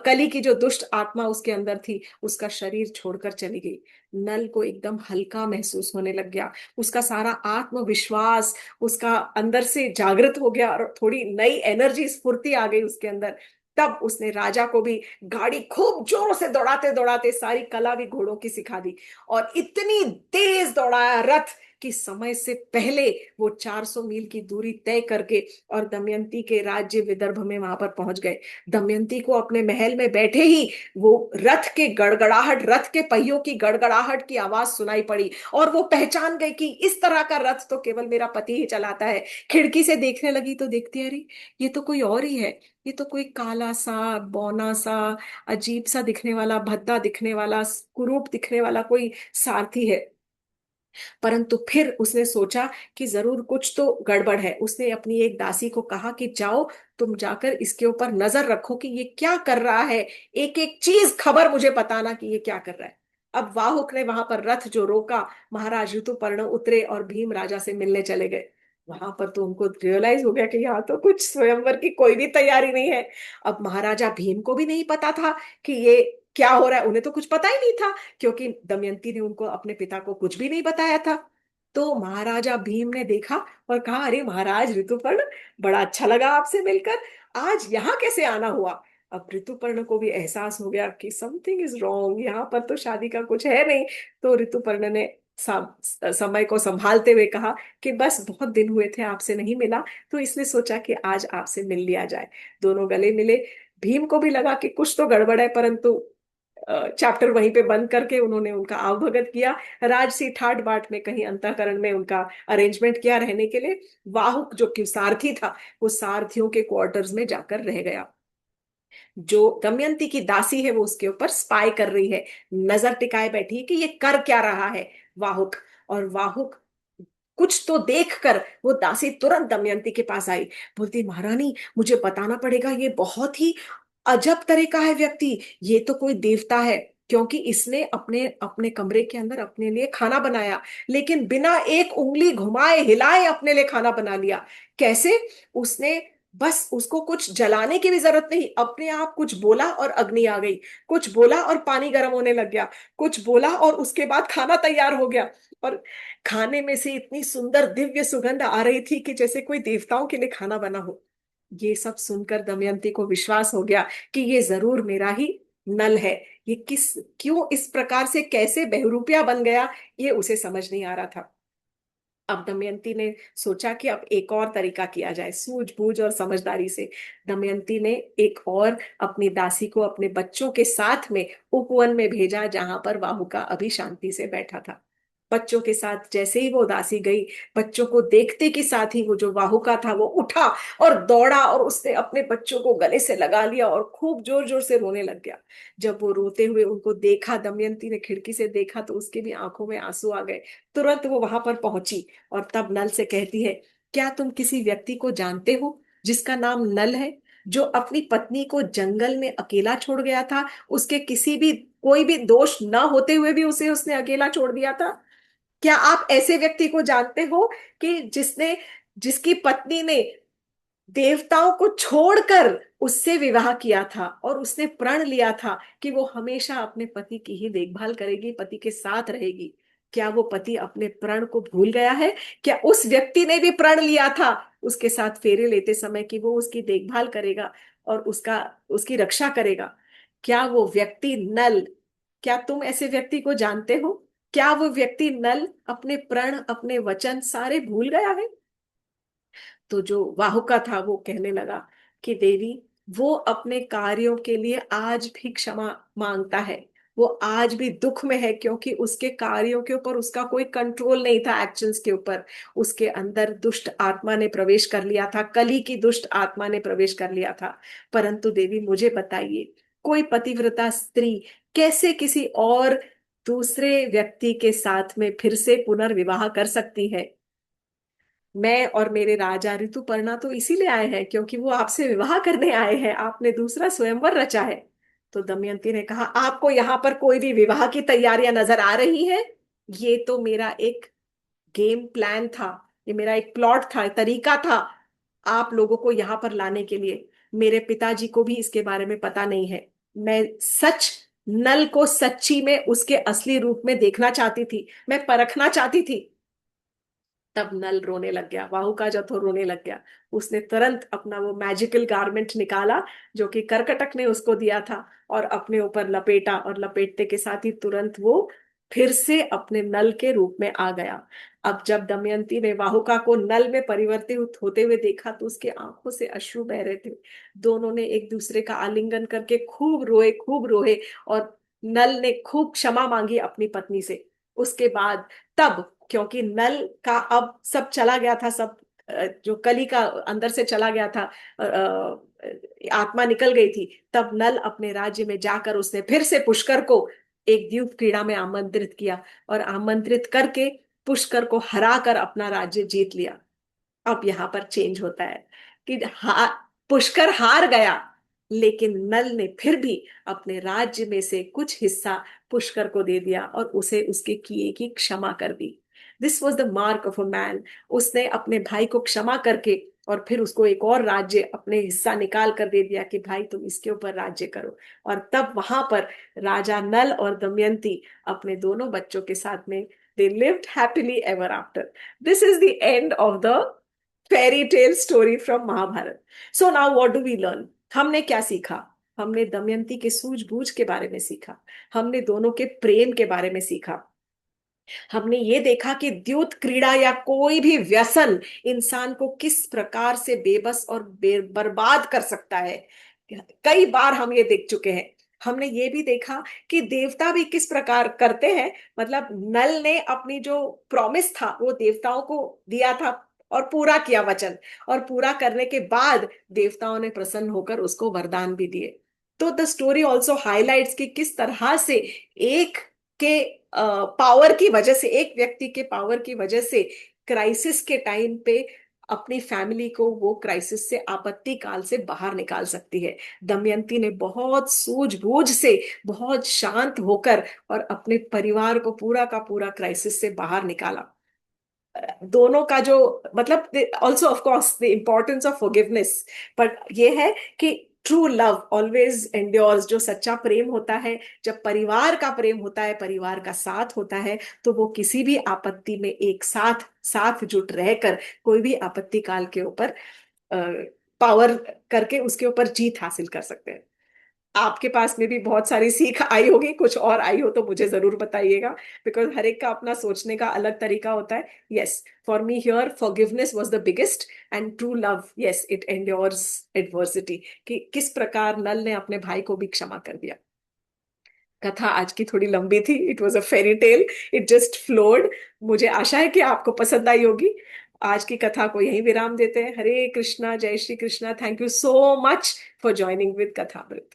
कली की जो दुष्ट आत्मा उसके अंदर थी, उसका शरीर छोड़कर चली गई। नल को एकदम हल्का महसूस होने लग गया। उसका सारा आत्मविश्वास उसका अंदर से जागृत हो गया, और थोड़ी नई एनर्जी, स्फूर्ति आ गई उसके अंदर। तब उसने राजा को भी गाड़ी खूब जोरों से दौड़ाते दौड़ाते सारी कला भी घोड़ों की सिखा दी, और इतनी तेज दौड़ाया रथ कि समय से पहले वो 400 मील की दूरी तय करके और दमयंती के राज्य विदर्भ में वहां पर पहुंच गए। दमयंती को अपने महल में बैठे ही वो रथ के गड़गड़ाहट, रथ के पहियों की गड़गड़ाहट की आवाज सुनाई पड़ी, और वो पहचान गई कि इस तरह का रथ तो केवल मेरा पति ही चलाता है। खिड़की से देखने लगी तो देखती, अरे ये तो कोई और ही है। ये तो कोई काला सा, बौना सा, अजीब सा दिखने वाला, भद्दा दिखने वाला, कुरूप दिखने वाला कोई सारथी है। परंतु फिर उसने सोचा कि जरूर कुछ तो गड़बड़ है। उसने अपनी एक दासी को कहा कि जाओ, तुम जाकर इसके ऊपर नजर रखो कि ये क्या कर रहा है, एक एक चीज खबर मुझे बताना कि ये क्या कर रहा है। अब वाहुक ने वहां पर रथ जो रोका, महाराज ऋतुपर्ण उतरे और भीम राजा से मिलने चले गए। वहां पर तो उनको रियलाइज हो गया कि यहाँ तो कुछ स्वयंवर की कोई भी तैयारी नहीं है। अब महाराजा भीम को भी नहीं पता था कि ये क्या हो रहा है, उन्हें तो कुछ पता ही नहीं था, क्योंकि दमयंती ने उनको, अपने पिता को, कुछ भी नहीं बताया था। तो महाराजा भीम ने देखा और कहा, अरे महाराज ऋतुपर्ण, बड़ा अच्छा लगा आपसे मिलकर, आज यहाँ कैसे आना हुआ। अब ऋतुपर्ण को भी एहसास हो गया कि समथिंग इज रॉन्ग, यहाँ पर तो शादी का कुछ है नहीं। तो ऋतुपर्ण ने समय को संभालते हुए कहा कि बस बहुत दिन हुए थे आपसे नहीं मिला, तो इसने सोचा कि आज आपसे मिल लिया जाए। दोनों गले मिले। भीम को भी लगा कि कुछ तो गड़बड़ है, परंतु चैप्टर वहीं पे बंद करके उन्होंने उनका आवभगत किया। राजसी ठाट बाट में कहीं अंतःकरण में उनका अरेंजमेंट किया रहने के लिए। वाहुक जो कि सारथी था, वो सारथियों के क्वार्टर्स में जाकर रह गया। जो दमयंती की दासी है वो उसके ऊपर स्पाई कर रही है, नजर टिकाए बैठी है कि ये कर क्या रहा है वाहुक। और वाहुक कुछ तो देखकर वो दासी तुरंत दमयंती के पास आई। बोलती, महारानी मुझे बताना पड़ेगा, ये बहुत ही अजब तरह का है व्यक्ति। ये तो कोई देवता है, क्योंकि इसने अपने अपने कमरे के अंदर अपने लिए खाना बनाया, लेकिन बिना एक उंगली घुमाए हिलाए अपने लिए खाना बना लिया। कैसे? उसने बस, उसको कुछ जलाने की भी जरूरत नहीं, अपने आप कुछ बोला और अग्नि आ गई, कुछ बोला और पानी गर्म होने लग गया, कुछ बोला और उसके बाद खाना तैयार हो गया। और खाने में से इतनी सुंदर दिव्य सुगंध आ रही थी कि जैसे कोई देवताओं के लिए खाना बना हो। ये सब सुनकर दमयंती को विश्वास हो गया कि ये जरूर मेरा ही नल है। ये किस, क्यों इस प्रकार से, कैसे बहरूपिया बन गया, ये उसे समझ नहीं आ रहा था। अब दमयंती ने सोचा कि अब एक और तरीका किया जाए, सूझबूझ और समझदारी से। दमयंती ने एक और अपनी दासी को अपने बच्चों के साथ में उपवन में भेजा, जहां पर वाहुका अभी शांति से बैठा था। बच्चों के साथ जैसे ही वो दासी गई, बच्चों को देखते के साथ ही वो जो वाहुका था वो उठा और दौड़ा, और उसने अपने बच्चों को गले से लगा लिया और खूब जोर जोर से रोने लग गया। जब वो रोते हुए उनको देखा, दमयंती ने खिड़की से देखा, तो उसके भी आंखों में आंसू आ गए। तुरंत वो वहां पर पहुंची और तब नल से कहती है, क्या तुम किसी व्यक्ति को जानते हो जिसका नाम नल है, जो अपनी पत्नी को जंगल में अकेला छोड़ गया था, उसके किसी भी, कोई भी दोष न होते हुए भी उसे उसने अकेला छोड़ दिया था? क्या आप ऐसे व्यक्ति को जानते हो कि जिसकी पत्नी ने देवताओं को छोड़कर उससे विवाह किया था और उसने प्रण लिया था कि वो हमेशा अपने पति की ही देखभाल करेगी, पति के साथ रहेगी। क्या वो पति अपने प्रण को भूल गया है? क्या उस व्यक्ति ने भी प्रण लिया था उसके साथ फेरे लेते समय कि वो उसकी देखभाल करेगा और उसकी रक्षा करेगा? क्या वो व्यक्ति नल, क्या तुम ऐसे व्यक्ति को जानते हो? क्या वो व्यक्ति नल अपने प्रण, अपने वचन सारे भूल गया है? तो जो वाहुका था वो कहने लगा कि देवी, वो अपने कार्यों के लिए आज भी क्षमा मांगता है। वो आज भी दुख में है क्योंकि उसके कार्यों के ऊपर उसका कोई कंट्रोल नहीं था, एक्शंस के ऊपर। उसके अंदर दुष्ट आत्मा ने प्रवेश कर लिया था, कली की दुष्ट आत्मा ने प्रवेश कर लिया था। परंतु देवी, मुझे बताइए, कोई पतिव्रता स्त्री कैसे किसी और दूसरे व्यक्ति के साथ में फिर से पुनर्विवाह कर सकती है? मैं और मेरे राजा ऋतुपर्णा तो इसीलिए आए हैं क्योंकि वो आपसे विवाह करने आए हैं, आपने दूसरा स्वयंवर रचा है। तो दमयंती ने कहा, आपको यहाँ पर कोई भी विवाह की तैयारियां नजर आ रही हैं? ये तो मेरा एक गेम प्लान था, ये मेरा एक प्लॉट था, तरीका था आप लोगों को यहाँ पर लाने के लिए। मेरे पिताजी को भी इसके बारे में पता नहीं है। मैं सच, नल को सच्ची में उसके असली रूप में देखना चाहती थी, मैं परखना चाहती थी। तब नल रोने लग गया, वाहु का जथो रोने लग गया। उसने तुरंत अपना वो मैजिकल गारमेंट निकाला जो कि कर्कटक ने उसको दिया था और अपने ऊपर लपेटा, और लपेटते के साथ ही तुरंत वो फिर से अपने नल के रूप में आ गया। अब जब दमयंती ने वाहुका को नल में परिवर्तित होते हुए देखा तो उसके आंखों से अश्रु बह रहे थे। दोनों ने एक दूसरे का आलिंगन करके खूब रोए, खूब रोए, और नल ने खूब क्षमा मांगी अपनी पत्नी से। उसके बाद, तब क्योंकि नल का अब सब चला गया था, सब जो कली का अंदर से चला गया था, आत्मा निकल गई थी। तब नल अपने राज्य में जाकर उसने फिर से पुष्कर को एक द्यूत क्रीड़ा में आमंत्रित किया, और आमंत्रित करके पुष्कर को हरा कर अपना राज्य जीत लिया। अब यहाँ पर चेंज होता है कि पुष्कर हार गया, लेकिन नल ने फिर भी अपने राज्य में से कुछ हिस्सा पुष्कर को दे दिया और उसे उसके किए की क्षमा कर दी। This was the mark of a man. उसने अपने भाई को क्षमा करके और फिर उसको एक और राज्य, अपने हिस्सा निकाल कर दे दिया कि भाई तुम इसके ऊपर राज्य करो। और तब वहां पर राजा नल और दमयंती अपने दोनों बच्चों के साथ में, they lived happily ever after. This is the end of the fairy tale story from Mahabharat. So now what do we learn? हमने क्या सीखा? हमने दमयंती के सूझबूझ के बारे में सीखा, हमने दोनों के प्रेम के बारे में सीखा, हमने ये देखा कि द्यूत क्रीड़ा या कोई भी व्यसन इंसान को किस प्रकार से बेबस और बर्बाद कर सकता है। कई बार हम ये देख चुके हैं। हमने ये भी देखा कि देवता भी किस प्रकार करते हैं। मतलब नल ने अपनी जो प्रॉमिस था वो देवताओं को दिया था और पूरा किया वचन, और पूरा करने के बाद देवताओं ने प्रसन्न होकर उसको वरदान भी दिए। तो द स्टोरी ऑल्सो हाईलाइट्स कि किस तरह से एक के पावर की वजह से, एक व्यक्ति के पावर की वजह से क्राइसिस के टाइम पे अपनी फैमिली को वो क्राइसिस से, आपत्ति काल से बाहर निकाल सकती है। दमयंती ने बहुत सूझबूझ से, बहुत शांत होकर और अपने परिवार को पूरा का पूरा क्राइसिस से बाहर निकाला। दोनों का जो, मतलब also of course the importance of forgiveness, but ये है कि ट्रू लव ऑलवेज एंड्योर्स। जो सच्चा प्रेम होता है, जब परिवार का प्रेम होता है, परिवार का साथ होता है, तो वो किसी भी आपत्ति में एक साथ साथ जुट रहकर कोई भी आपत्ति काल के ऊपर पावर करके उसके ऊपर जीत हासिल कर सकते हैं। आपके पास में भी बहुत सारी सीख आई होगी, कुछ और आई हो तो मुझे जरूर बताइएगा, बिकॉज हर एक का अपना सोचने का अलग तरीका होता है। Yes, for me here forgiveness was the biggest, and true love, yes, it endures adversity. कि किस प्रकार नल ने अपने भाई को भी क्षमा कर दिया। कथा आज की थोड़ी लंबी थी, it was a fairy tale, it just flowed. मुझे आशा है कि आपको पसंद आई होगी। आज की कथा को यहीं विराम देते हैं। हरे कृष्णा, जय Shri Krishna. Thank you so much for joining with कथामृत।